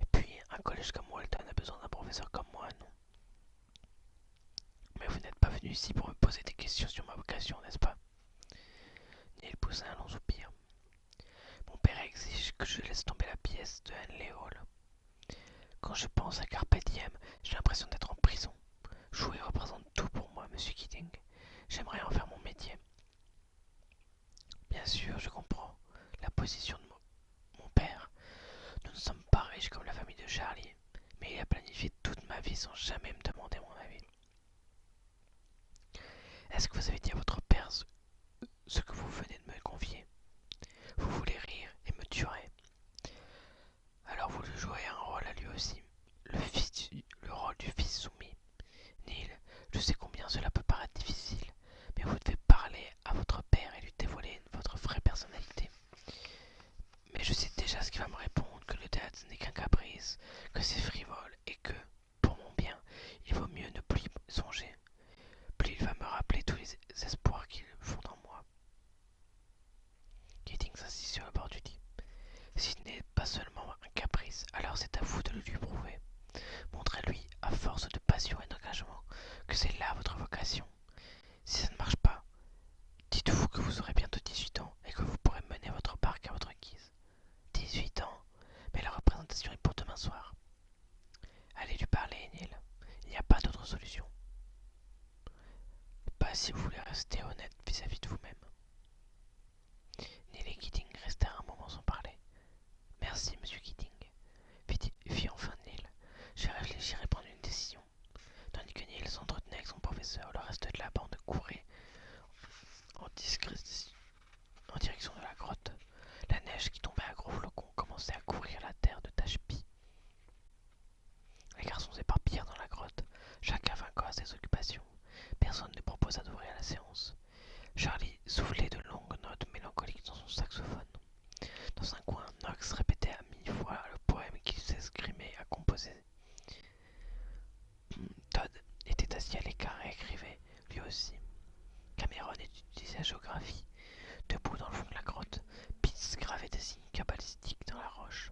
Et puis, un collège comme Walton a besoin d'un professeur comme moi, non? Mais vous n'êtes pas venu ici pour me poser des questions sur ma vocation, n'est-ce pas? Neil poussa un long soupir. Mon père exige que je laisse tomber la pièce de Henley Hall. Quand je pense à Carpe Diem, j'ai l'impression d'être en prison. Jouer représente tout pour moi, monsieur Keating. J'aimerais en faire mon métier. Bien sûr, je comprends la position de mon père. Nous ne sommes pas riches comme la famille de Charlie, mais il a planifié toute ma vie sans jamais me demander mon avis. Est-ce que vous avez dit à votre père ce que vous venez de me confier? Vous voulez rire et me tuer. Alors vous lui jouez un rôle à lui aussi, le rôle du fils soumis. Neil, je sais combien cela peut paraître difficile, mais vous devez parler à votre père et lui dévoiler votre vraie personnalité. Mais je sais déjà ce qu'il va me répondre, que le théâtre n'est qu'un caprice, que c'est frivole et que, pour mon bien, il vaut mieux ne plus y songer. Plus il va me rappeler tous les espoirs qu'ils font en moi. Keating s'assit sur le bord du lit. Si ce n'est pas seulement un caprice, alors c'est à vous de le lui prouver. Montrez-lui, à force de passion et d'engagement, que c'est là votre vocation. Si ça ne marche pas, dites-vous que vous aurez bientôt 18 ans et que vous pourrez mener votre barque à votre guise. 18 ans, mais la représentation est pour demain soir. Allez lui parler, Neil. Il n'y a pas d'autre solution. Pas si vous voulez rester honnête vis-à-vis de vous-même. Neil et Keating restèrent un moment sans parler. Merci, monsieur Keating, fit enfin Neil. J'ai réfléchi et prendre une décision. Tandis que Neil s'entretenait avec son professeur, le reste de la bande courait en direction de la grotte. La neige qui tombait à gros flocons commençait à couvrir la terre de taches pie. Les garçons s'éparpillèrent dans la grotte, chacun vainquant à ses occupations. Personne ne proposa d'ouvrir la séance. Charlie soufflait de longues notes mélancoliques dans son saxophone. Dans un coin, Knox répétait à mi-voix le poème qu'il s'esgrimait à composer. Todd était assis à l'écart et écrivait, lui aussi. Cameron étudiait sa géographie. Debout dans le fond de la grotte, Pitts gravait des signes cabalistiques dans la roche.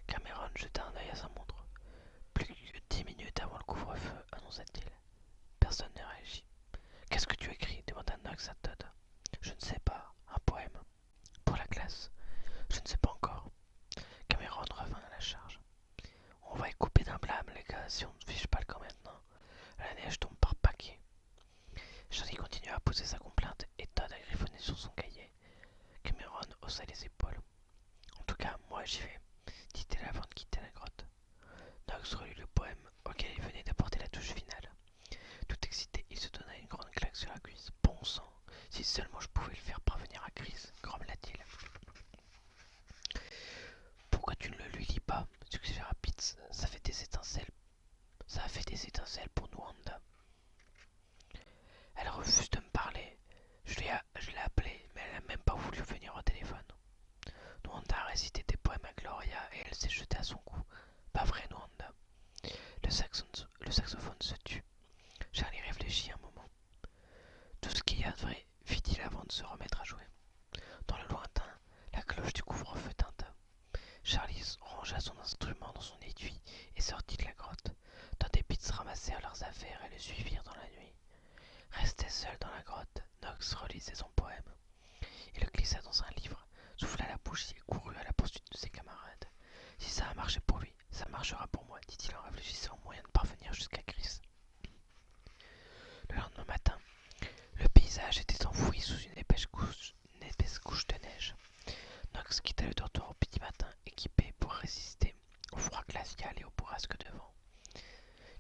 Cameron jeta un œil à sa montre. Plus que 10 minutes avant le couvre-feu, annonça-t-il. Personne ne réagit. Qu'est-ce que tu écris demanda Knox à Todd. Je ne sais pas. Un poème. Pour la classe. Je ne sais pas encore. Cameron revint à la charge. On va y couper d'un blâme, les gars, si on ne fiche pas le camp maintenant. La neige tombe par paquets. Charlie continua à poser sa complainte et Todd a griffonné sur son cahier. Cameron haussa les épaules. En tout cas, moi j'y vais, dit-elle avant de quitter la grotte. Knox relut le poème auquel il venait d'apporter la touche finale. Tout excité, il se donna une grande claque sur la cuisse. Bon sang, si seulement je pouvais le faire parvenir à Chris, grommela-t-il. Pourquoi tu ne le lui lis pas? Suggéra Pitts. Ça fait des étincelles. Ça a fait des étincelles pour nous, Wanda. Elle refuse de me parler. Je l'ai appelée, mais elle n'a même pas voulu venir au téléphone. Nwanda a récité des poèmes à Gloria et elle s'est jetée à son cou. Pas vrai, Nwanda. Le saxophone se tut. Charlie réfléchit un moment. Tout ce qu'il y a de vrai, fit-il avant de se remettre à jouer. Dans le lointain, la cloche du couvre-feu tinta. Charlie rangea son instrument dans son étui et sortit de la grotte. Todd et Pitts ramassèrent leurs affaires et le suivirent dans la nuit. Restait seul dans la grotte, Knox relisait son poème. Il le glissa dans un livre, souffla la bougie et courut à la poursuite de ses camarades. Si ça a marché pour lui, ça marchera pour moi, dit-il en réfléchissant au moyen de parvenir jusqu'à Chris. Le lendemain matin, le paysage était enfoui sous une épaisse couche de neige. Knox quitta le dortoir au petit matin, équipé pour résister au froid glacial et aux bourrasques de vent.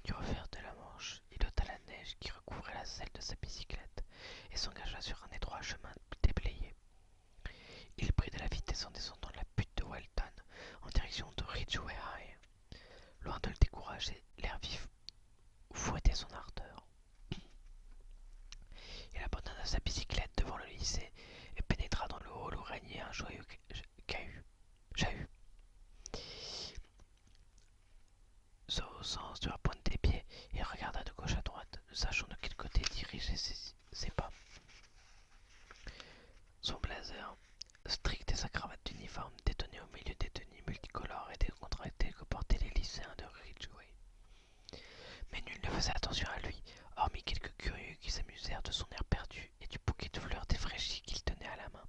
Du revers de la Manche, il ôta la neige qui recouvrait la selle de sa bicyclette et s'engagea sur un étroit chemin déblayé. Il prit de la vitesse en descendant la butte de Welton en direction de Ridgeway High. Loin de le décourager, l'air vif fouettait son ardeur. Il abandonna sa bicyclette devant le lycée et pénétra dans le hall où régnait un joyeux jahut. Au sens de la pointe des pieds, il regarda de gauche à droite, ne sachant de quel côté diriger ses pas. Son blazer strict et sa cravate d'uniforme détonnaient au milieu des tenues multicolores et décontractées que portaient les lycéens de Ridgeway. Mais nul ne faisait attention à lui, hormis quelques curieux qui s'amusèrent de son air perdu et du bouquet de fleurs défraîchies qu'il tenait à la main.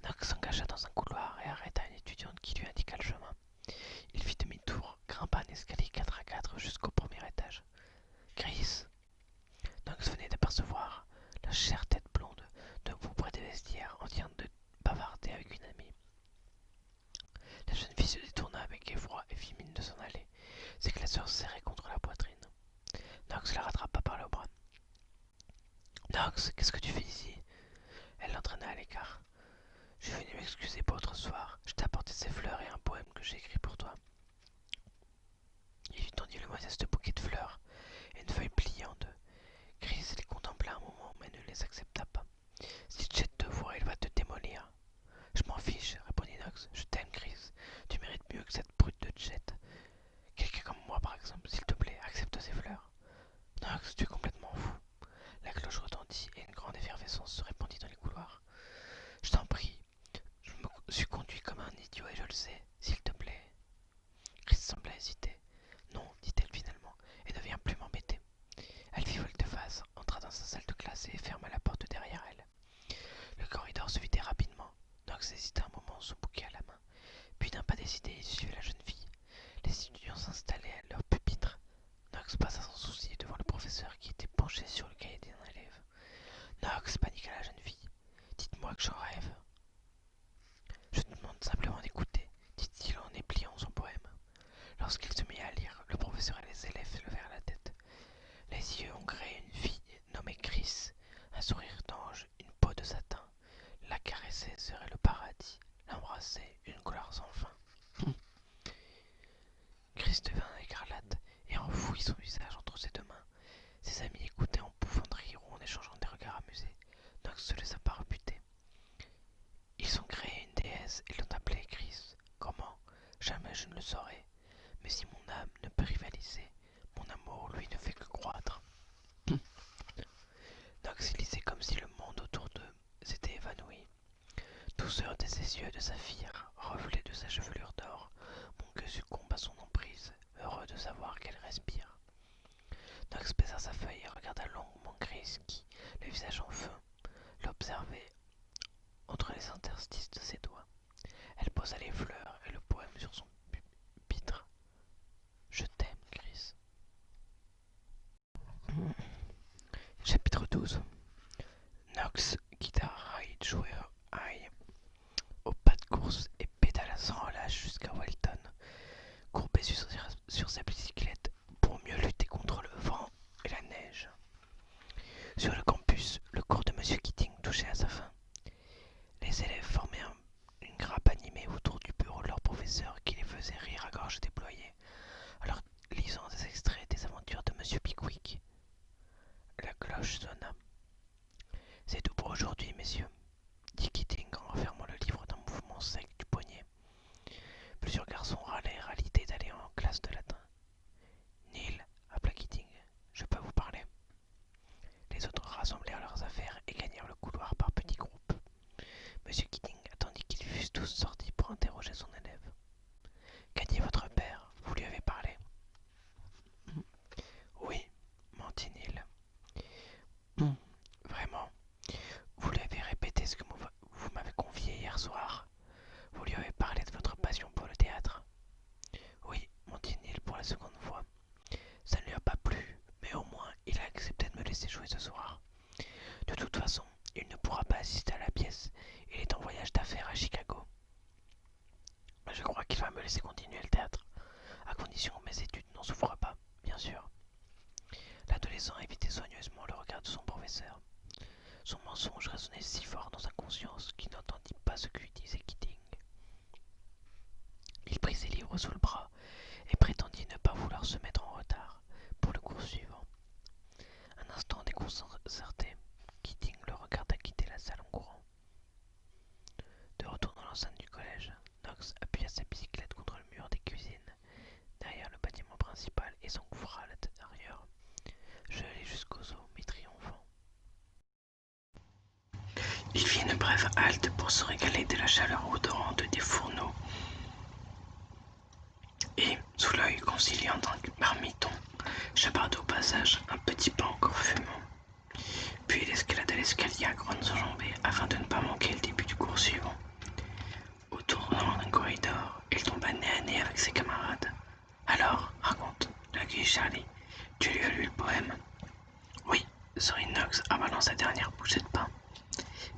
Knox s'engagea dans un couloir et arrêta une étudiante qui lui indiqua le chemin. Il fit demi-tour, grimpa un escalier 4x4 jusqu'au premier étage. Chris. Knox venait d'apercevoir la chère tête blonde debout près des vestiaires en train de bavarder avec une amie. La jeune fille se détourna avec effroi et fit mine de s'en aller, ses classeurs serrés contre la poitrine. Knox la rattrapa par le bras. Knox, qu'est-ce que tu fais ici? Elle l'entraîna à l'écart. Je suis venu m'excuser pour l'autre soir. Je t'ai apporté ces fleurs et un poème que j'ai écrit pour toi. Il lui tendit le modeste bouquet de fleurs et une feuille pliée en deux. Chris les contempla un moment mais ne les accepta pas. Si Chet te voit, il va te démolir. Je m'en fiche, répondit Knox. Je t'aime, Chris. Tu mérites mieux que cette brute de Chet. Quelqu'un comme moi, par exemple, s'il te plaît, accepte ces fleurs. Knox, tu es complètement fou. La cloche retentit et une grande effervescence se répandit dans les couloirs. Je t'en prie, je me suis conduit comme un idiot et je le sais, s'il te plaît. Chris sembla hésiter. Non, dit-elle finalement, et ne viens plus m'embêter. Elle fit volte-face, entra dans sa salle de classe et ferma la porte derrière elle. Le corridor se vidait rapidement. Knox hésita un moment, son bouquet à la main. Puis d'un pas décidé, il suivait la jeune fille. Les étudiants s'installaient à leur pupitre. Knox passa sans souci devant le professeur qui était penché sur le cahier d'un élève. Knox, paniqua la jeune fille. Dites-moi que j'en rêve. Je te demande simplement d'écouter, dit-il en épliant son poème. Lorsqu'il se mit à lire, le professeur et les élèves levèrent la tête. Les yeux ont créé une fille nommée Chris, un sourire d'ange, une peau de satin. La caresser serait le paradis, l'embrasser une gloire sans fin. Chris devint écarlate et enfouit son visage entre ses deux mains. Ses amis écoutaient en pouffant de rire ou en échangeant des regards amusés. Knox se laissa pas rebuter. Ils ont créé une déesse et l'ont appelée Chris. Comment? Jamais je ne le saurais. Mais si mon âme ne peut rivaliser, mon amour, lui, ne fait que croître. Knox lisait comme si le monde autour d'eux s'était évanoui. Douceur de ses yeux, de sa saphir, reflet de sa chevelure d'or, mon cœur succombe à son emprise, heureux de savoir qu'elle respire. Knox baisa sa feuille et regarda longuement Chris qui, le visage en feu, l'observait entre les interstices de ses doigts. Elle posa les fleurs et le poème sur son pupitre. Je t'aime, Chris. Chapitre 12. Knox quitta Ridgeway High au pas de course et pédala sans relâche jusqu'à Welton, courbé sur sa bicyclette pour mieux lutter contre le vent et la neige. Sur le campus, le cours de M. Keating touchait à sa fin. Les élèves formaient une grappe animée autour du bureau de leur professeur qui les faisait rire à gorge déployée, alors lisant des extraits des aventures de M. Pickwick. La cloche sonna. C'est tout pour aujourd'hui, messieurs, dit Keating en refermant le livre d'un mouvement sec du poignet. Plusieurs garçons râlèrent à l'idée d'aller en classe de latin. Neil, appela Keating, je peux vous parler. Les autres rassemblèrent leurs affaires et gagnèrent le couloir par petits groupes. M. Keating attendit qu'ils fussent tous sortis pour interroger son élève. Qu'a dit votre père? me laisser continuer le théâtre, à condition que mes études n'en souffrent pas, bien sûr. L'adolescent évitait soigneusement le regard de son professeur. Son mensonge résonnait si fort dans sa conscience qu'il n'entendit pas ce que lui disait Keating. Il prit ses livres sous le bras et prétendit ne pas vouloir se mettre en retard pour le cours suivant. Un instant déconcerté, Keating le regarda quitter la salle en courant. De retour dans l'enceinte du collège, Knox appuya sa bicyclette contre le mur des cuisines, derrière le bâtiment principal, et s'engouffra à l'intérieur, gelé jusqu'aux os, mais triomphant. Il fit une brève halte pour se régaler de la chaleur odorante des fourneaux et, sous l'œil conciliant d'un marmiton, chaparda au passage un petit pain encore fumant. Puis il escalada l'escalier à grandes enjambées afin de ne pas manquer le début du cours suivant. Au tournant d'un corridor, il tomba nez à nez avec ses camarades. « Alors, raconte, l'accueillit Charlie. Tu lui as lu le poème ?»« Oui, sourit Knox, avalant sa dernière bouchée de pain.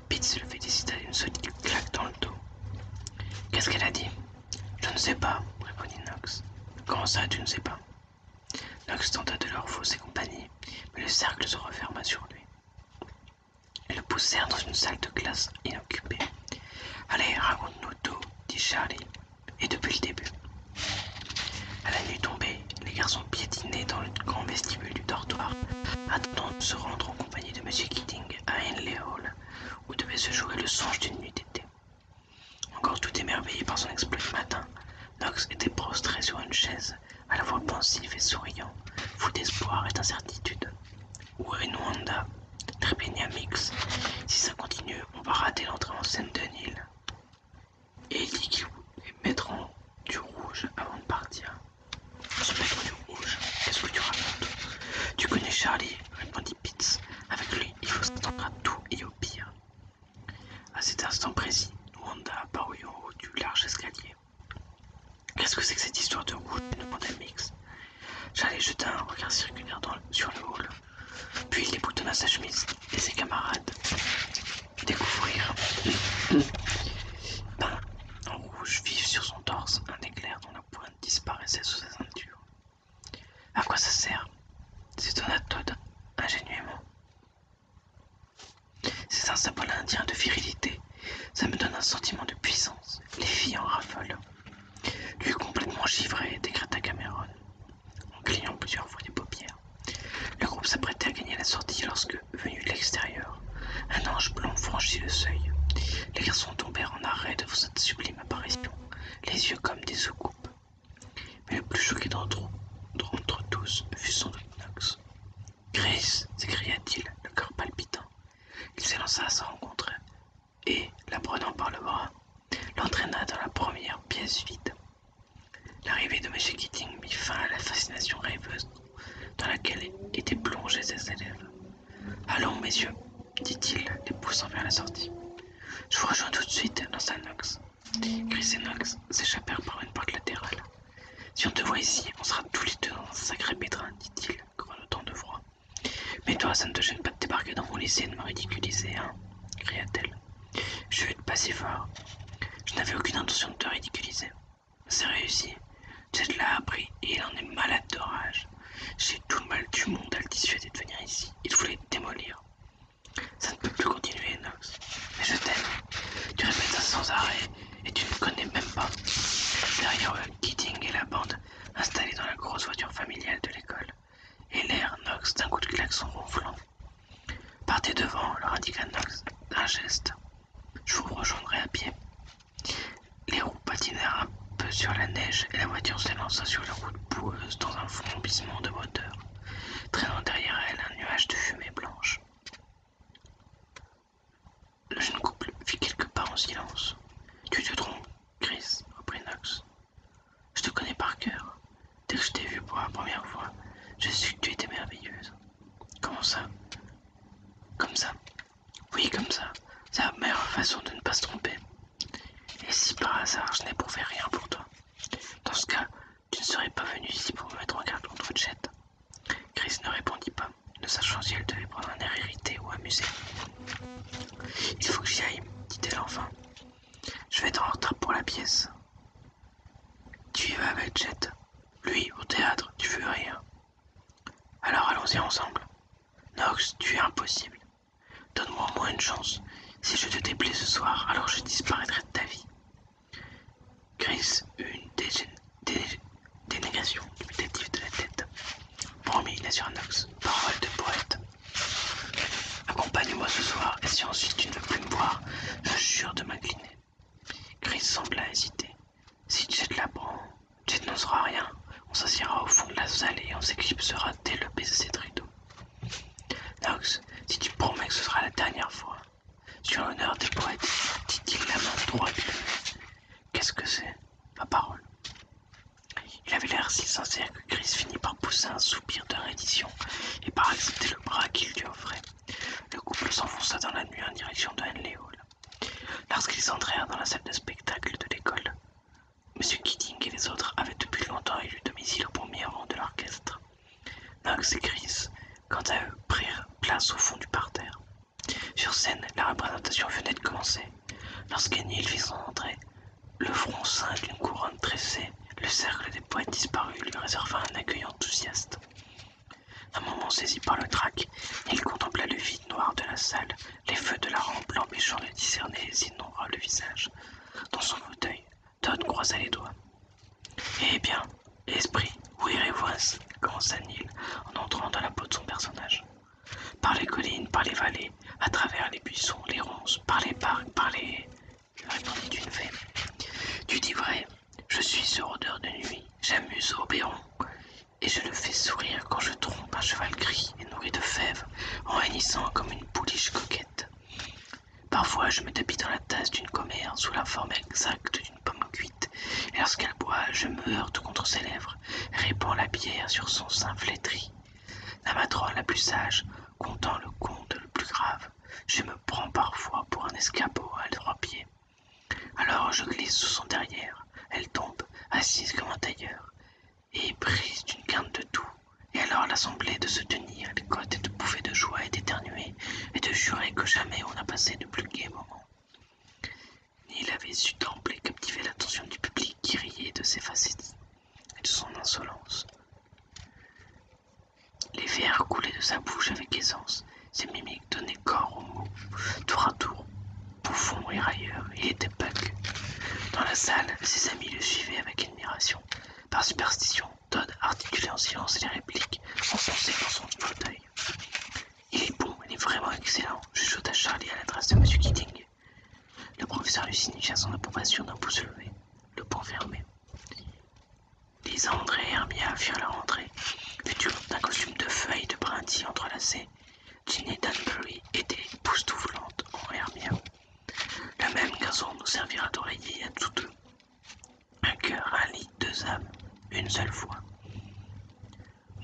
Pitts le félicita d'une solide claque dans le dos. « Qu'est-ce qu'elle a dit ?»« Je ne sais pas, » répondit Knox. « Comment ça, tu ne sais pas ?» Knox tenta de leur fausser compagnie, mais le cercle se referma sur lui. Ils le poussèrent dans une salle de classe inoccupée. « Allez, raconte-nous tout, » dit Charlie, et depuis le début. À la nuit tombée, les garçons piétinaient dans le grand vestibule du dortoir, attendant de se rendre en compagnie de M. Keating à Henley Hall, où devait se jouer le songe d'une nuit d'été. Encore tout émerveillé par son exploit du matin, Knox était prostré sur une chaise, à la fois pensif et souriant, fou d'espoir et d'incertitude. « Où est Nwanda ?» trépigna Mix. « Si ça continue, on va rater l'entrée en scène de Neil. » Et il dit qu'il voulait mettre en du rouge avant de partir. « Se mettre du rouge? Qu'est-ce que tu racontes ?»« Tu connais Charlie, » répondit Pitts. « Avec lui, il faut s'attendre à tout et au pire. » À cet instant précis, Wanda apparut en haut du large escalier. « Qu'est-ce que c'est que cette histoire de rouge ?» demanda Mix. Charlie jeta un regard circulaire sur le hall. Puis il déboutonna sa chemise et ses camarades découvrirent peint en rouge vif sur son torse un éclair dont la pointe disparaissait sous sa ceinture. « À quoi ça sert ?» s'étonna Todd ingénument. « C'est un symbole indien de virilité. Ça me donne un sentiment de puissance. Les filles en raffolent. » Lui complètement givré, décréta Cameron, en clignant plusieurs fois des paupières. Le groupe s'apprêtait à gagner la sortie lorsque, venu de l'extérieur, un ange blond franchit le seuil. Les garçons tombèrent en arrêt devant cette sublime apparition, les yeux comme des soucoupes. Mais le plus choqué d'entre tous fut sans doute Knox. « Chris !» s'écria-t-il, le cœur palpitant. Il s'élança à sa rencontre et, la prenant par le bras, l'entraîna dans la première pièce vide. L'arrivée de M. Keating mit fin à la fascination rêveuse dans laquelle étaient plongés ses élèves. « Allons, messieurs, » dit-il, les poussant vers la sortie. « Je vous rejoins tout de suite, lança Knox. Chris et Knox s'échappèrent par une porte latérale. « Si on te voit ici, on sera tous les deux dans un sacré pétrin, dit-il, grelottant de froid. « Mais toi, ça ne te gêne pas de débarquer dans mon lycée et de me ridiculiser, hein ?» cria-t-elle. « Je vais te passer fort. Je n'avais aucune intention de te ridiculiser. C'est réussi. Jed l'a appris et il en est malade de rage. J'ai tout le mal du monde à le dissuader de venir ici. Il voulait te démolir. Ça ne peut plus continuer, Knox. Mais je t'aime. Tu répètes ça sans arrêt et tu ne connais même pas. » Derrière eux, Keating et la bande, installés dans la grosse voiture familiale de l'école, et l'air Knox d'un coup de klaxon ronflant. « Partez devant, » leur indiqua Knox d'un geste. « Je vous rejoindrai à pied. » Les roues patinèrent un peu sur la neige et la voiture s'élança sur les routes boueuses dans un frombissement de moteur, traînant derrière elle un nuage de fumée blanche. Le jeune couple fit quelques pas en silence. « Tu te trompes, Chris, » reprit Knox. « Je te connais par cœur. Dès que je t'ai vue pour la première fois, j'ai su que tu étais merveilleuse. » « Comment ça ?»« Comme ça. Oui, comme ça. C'est la meilleure façon de ne pas se tromper. Et si par hasard je n'éprouvais rien pour toi, dans ce cas, tu ne serais pas venu ici pour me mettre en garde contre Chet. » Chris ne répondit pas, ne sachant si elle devait prendre un air irrité ou amusé. « Il faut que j'y aille, dit-elle enfin. Je vais être en retard pour la pièce. Jet. Lui, au théâtre, tu veux rien. Alors allons-y ensemble. Knox, tu es impossible. Donne-moi au moins une chance. Si je te déplais ce soir, alors je disparaîtrai de ta vie. Chris eut une dénégation dubitative de la tête. Promis, il assura Knox. Parole de poète. Accompagne-moi ce soir, et si ensuite tu ne veux plus me voir, je jure de m'incliner. Chris sembla hésiter. Si Jet l'apprend, Jet n'osera rien. On s'assiera au fond de la salle et on s'éclipsera dès le baiser de rideau. Knox, si tu promets que ce sera la dernière fois, sur l'honneur des poètes, dit-il la main droite levée. Qu'est-ce que c'est? Ma parole. Il avait l'air si sincère que Chris finit par pousser un soupir de reddition et par accepter le bras qu'il lui offrait. Le couple s'enfonça dans la nuit en direction de Henley Hall. Lorsqu'ils entrèrent dans la salle de spectacle de l'école, M. Keating et les autres avaient depuis longtemps élu domicile au premier rang de l'orchestre. Knox et Chris, quant à eux, prirent place au fond du parterre. Sur scène, la représentation venait de commencer. Lorsqu'Neil vit son entrée, le front ceint d'une couronne tressée, le cercle des poètes disparus lui réserva un accueil enthousiaste. Un moment saisi par le trac, il contempla le vide noir de la salle, les feux de la rampe l'empêchant de discerner les innombrables visages. Dans son fauteuil, Todd croisa les doigts. Eh bien, esprit, où irez-vous ainsi? Commença Neil en entrant dans la peau de son personnage. Par les collines, par les vallées, à travers les buissons, les ronces, par les parcs, par les... répondit une fée. Tu dis vrai, je suis ce rôdeur de nuit, j'amuse Oberon, et je le fais sourire quand je trompe un cheval gris et nourri de fèves, en hennissant comme une pouliche coquette. Parfois je me tapis dans la tasse d'une commère sous la forme exacte d'une pomme cuite, et lorsqu'elle boit, je me heurte contre ses lèvres, répand la bière sur son sein flétri. La matrone la plus sage, contant le conte le plus grave, je me prends parfois pour un escabeau à 3 pieds. Alors je glisse sous son derrière, elle tombe, assise comme un tailleur, et prise d'une quinte de toux. Et alors l'assemblée de se tenir les côtes et de bouffer de joie et d'éternuer, et de jurer que jamais on n'a passé de plus gai moment. Neil avait su d'emblée captiver l'attention du public qui riait de ses facéties et de son insolence. Les vers coulaient de sa bouche avec aisance, ses mimiques donnaient corps aux mots, tour à tour, bouffon et railleur, il était Puck. Dans la salle, ses amis le suivaient avec admiration. Par superstition, Todd articulait en silence les répliques, enfoncé dans son fauteuil. Il est bon, il est vraiment excellent, chuchota Charlie à l'adresse de M. Keating. Le professeur lui signifia son approbation d'un pouce levé, le poing fermé. Lysandre et Hermia firent leur entrée, vêtus d'un costume de feuilles de brindilles entrelacées. Ginny Danbury était époustouflante en Hermia. Le même garçon nous servira d'oreiller à tous deux. Un cœur, un lit, 2 âmes, une seule fois.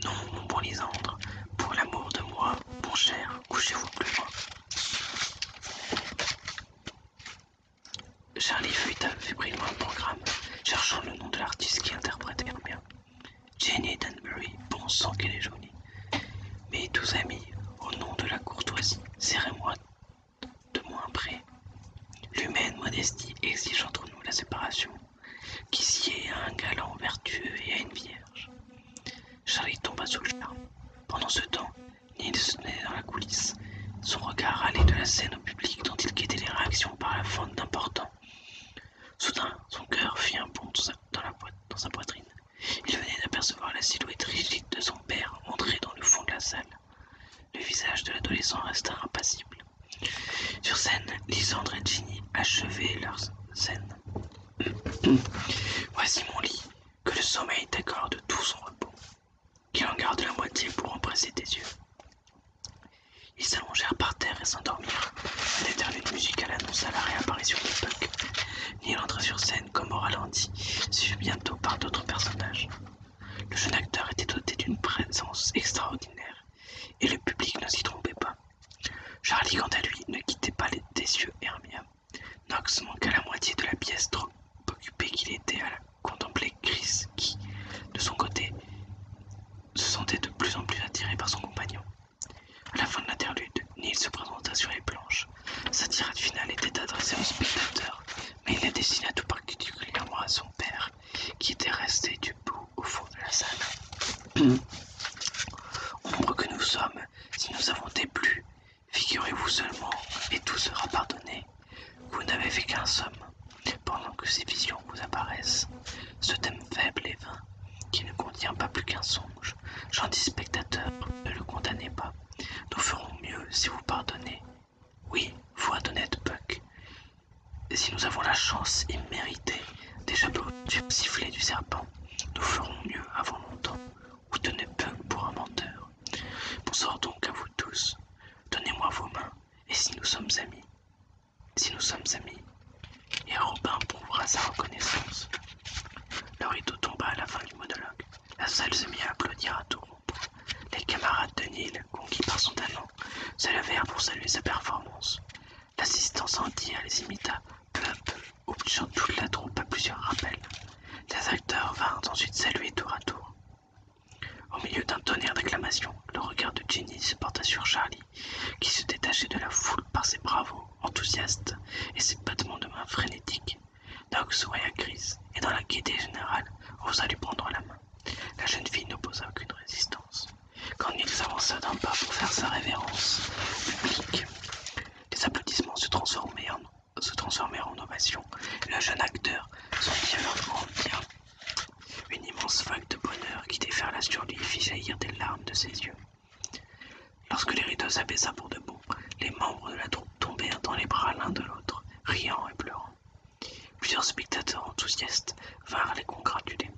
Non, mon bon Lysandre, pour l'amour de moi, mon cher, couchez-vous plus loin. Charlie feuilleta fébrilement le programme, cherchant le nom de l'artiste qui interprète Hermia. Jenny Danbury, bon sang qu'elle est jolie. Mes 12 amis, au nom de la courtoisie, serrez-moi de moins près. L'humaine modestie exige entre nous la séparation, qui sied à un galant vertueux et à une vierge. Charlie tomba sous le charme. Pendant ce temps, Neil se tenait dans la coulisse. Son regard allait de la scène au public dont il guettait les réactions par la fente d'important. Soudain, son cœur fit un bond dans sa poitrine. Il venait d'apercevoir la silhouette rigide de son père entrer dans le fond de la salle. Le visage de l'adolescent resta impassible. Sur scène, Lysandre et Ginny achevaient leur scène. Voici mon lit, que le sommeil t'accorde tout son repos, qu'il en garde la moitié pour empresser tes yeux. Ils s'allongèrent par terre et s'endormirent. Un interlude musical annonça la réapparition de Puck. Neil entra sur scène comme au ralenti, suivi bientôt par d'autres personnages. Le jeune acteur était doté d'une présence extraordinaire, et le public ne s'y trompait pas. Charlie, quant à lui, ne quittait pas des yeux Hermia. Knox manqua la moitié de la pièce, trop occupé qu'il était à contempler Chris, qui, de son côté, se sentait de plus en plus attiré par son compagnon. À la fin de l'interlude, Neil se présenta sur les planches. Sa tirade finale était adressée aux spectateurs, mais il la destina tout particulièrement à son père, qui était resté du la salle. Ombre que nous sommes, si nous avons déplu, figurez-vous seulement, et tout sera pardonné. Vous n'avez fait qu'un somme, pendant que ces visions vous apparaissent. Ce thème faible et vain, qui ne contient pas plus qu'un songe. J'en dis spectateur, ne le condamnez pas. Nous ferons mieux si vous pardonnez. Oui, vous honnête Puck. Et si nous avons la chance imméritée d'échapper au tube sifflé du serpent, nous ferons mieux avant longtemps. Vous tenez Puck pour un menteur. Bonsoir donc à vous tous. Donnez-moi vos mains, et si nous sommes amis. Si nous sommes amis. Et Robin prouvera sa reconnaissance. Le rideau tomba à la fin du monologue. La salle se mit à applaudir à tout rompre. Les camarades de Neil, conquis par son talent, se levèrent pour saluer sa performance. L'assistant Santia les imita peu à peu, obligeant toute la troupe à plusieurs rappels. Les acteurs vinrent ensuite saluer tour à tour. Au milieu d'un tonnerre d'acclamations, le regard de Ginny se porta sur Charlie, qui se détachait de la foule par ses bravos enthousiastes et ses battements de main frénétiques. Nox sourira Chris, et dans la gaieté générale, osa lui prendre la main. La jeune fille n'opposa aucune résistance. Quand Neil s'avança d'un pas pour faire sa révérence publique, les applaudissements se transformèrent en ovations, et le jeune acteur sentit alors grandir. Une immense vague de bonheur qui déferla sur lui fit jaillir des larmes de ses yeux. Lorsque les rideaux s'abaissa pour de bon, les membres de la troupe tombèrent dans les bras l'un de l'autre, riant et pleurant. Plusieurs spectateurs enthousiastes vinrent les congratuler.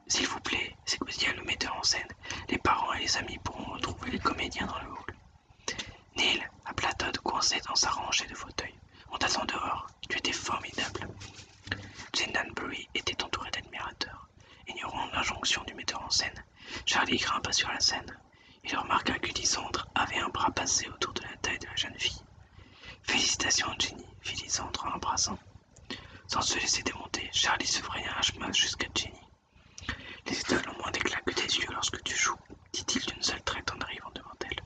S'il vous plaît, s'écoutilla le metteur en scène, les parents et les amis pourront retrouver les comédiens dans le hall. Neil, appela Todd coincé dans sa rangée de fauteuils. On t'attend dehors, tu étais formidable. Jane Danbury était entourée d'admirateurs. Ignorant l'injonction du metteur en scène, Charlie grimpa sur la scène. Il remarqua que Lysandre avait un bras passé autour de la taille de la jeune fille. Félicitations, Jenny, fit Lysandre en l'embrassant. Sans se laisser démonter, Charlie se fraya un chemin jusqu'à Jenny. Les étoiles ont moins d'éclat que tes yeux lorsque tu joues, dit-il d'une seule traite en arrivant devant elle.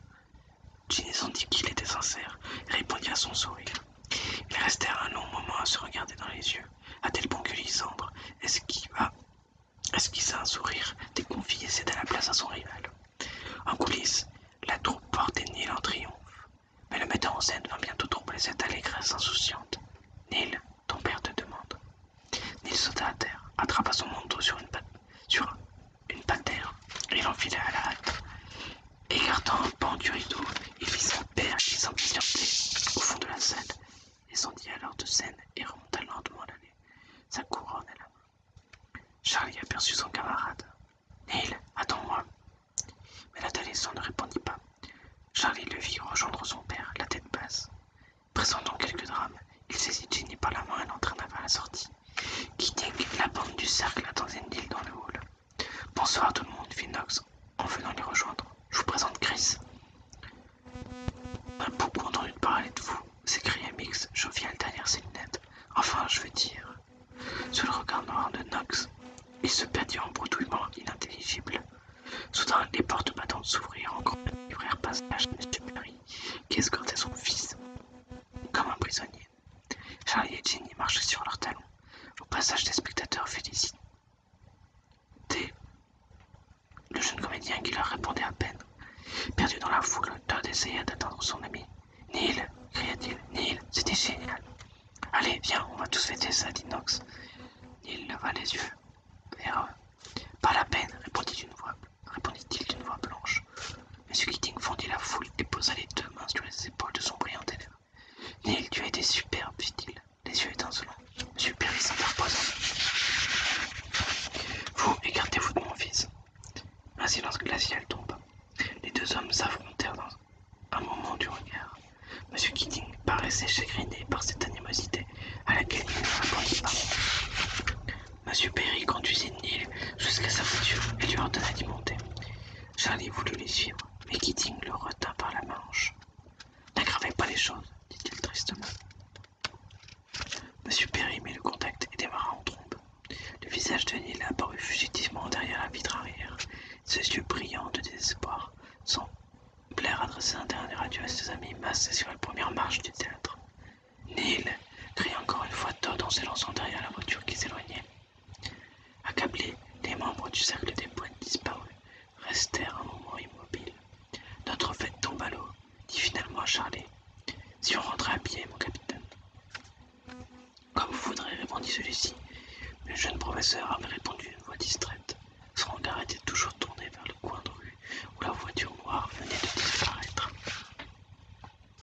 Jenny sentit qu'il était sincère et répondit à son sourire. Ils restèrent un long moment à se regarder dans les yeux, à tel point que Lysandre esquissa un sourire déconfit et céda la place à son rival. En coulisses, la troupe portait Neil en triomphe, mais le metteur en scène vint bientôt troubler cette allégresse insouciante. Neil, ton père te demande. Neil sauta à terre, attrapa son manteau sur une patère et l'enfila à la hâte. Écartant un pan du rideau, il vit son père qui s'impatientait au fond de la salle, descendit alors de scène et remonta lentement l'allée, sa couronne à la main. Charlie aperçut son camarade. Neil, attends-moi. Mais l'adolescent ne répondit pas. Charlie le vit rejoindre son père, la tête basse. Pressentant quelque drame, il saisit Ginny par la main et l'entraîna vers la sortie. Keating, la bande du cercle attendait Neil dans le hall. Bonsoir tout le monde, fit Knox en venant les rejoindre. Je vous présente Chris. On a beaucoup entendu parler de vous, s'écria Mix, jovial derrière ses lunettes. Enfin, je veux dire. Sous le regard noir de Knox, il se perdit en bredouillements inintelligibles. Soudain, les portes battantes s'ouvrirent encore et livrèrent passage à M. Perry, qui escortait son fils comme un prisonnier. Charlie et Ginny marchaient sur leurs talons. Au passage des spectateurs félicités, le jeune comédien qui leur répondait à peine. Perdu dans la foule, Todd essaya d'atteindre son ami. « Neil !» cria-t-il. « Neil, c'était génial !»« Allez, viens, on va tous fêter ça, dit Knox. Neil leva les yeux vers eux. « Pas la peine, répondit-il d'une voix blanche. M. Keating fondit la foule et posa les deux mains sur les épaules de son brillant élève. « Neil, tu as été superbe, fit-il, les yeux étincelants. M. Perry s'interposa. « Vous, écartez-vous de mon fils. » Un silence glacial tomba. Les deux hommes s'affrontèrent dans un moment du regard. M. Keating paraissait chagriné par cette animosité à laquelle il ne répondit pas. M. Perry conduisit Neil jusqu'à sa voiture et lui ordonna d'y monter. Charlie voulut les suivre, mais Keating le retint par la manche. « N'aggravez pas les choses, dit-il tristement. M. Perry mit le contact et démarra en trombe. Le visage de Neil apparut fugitivement derrière la vitre arrière, ses yeux brillants de désespoir, semblèrent adresser un dernier adieu à ses amis massés sur la première marche du théâtre. « Neil !» cria encore une fois Todd en s'élançant derrière la voiture qui s'éloignait. Accablés, les membres du cercle des poètes disparus restèrent un moment immobiles. Notre fête tombe à l'eau, dit finalement Charlie. Si on rentrait à pied, mon capitaine. Comme vous voudrez, répondit celui-ci. Le jeune professeur avait répondu d'une voix distraite.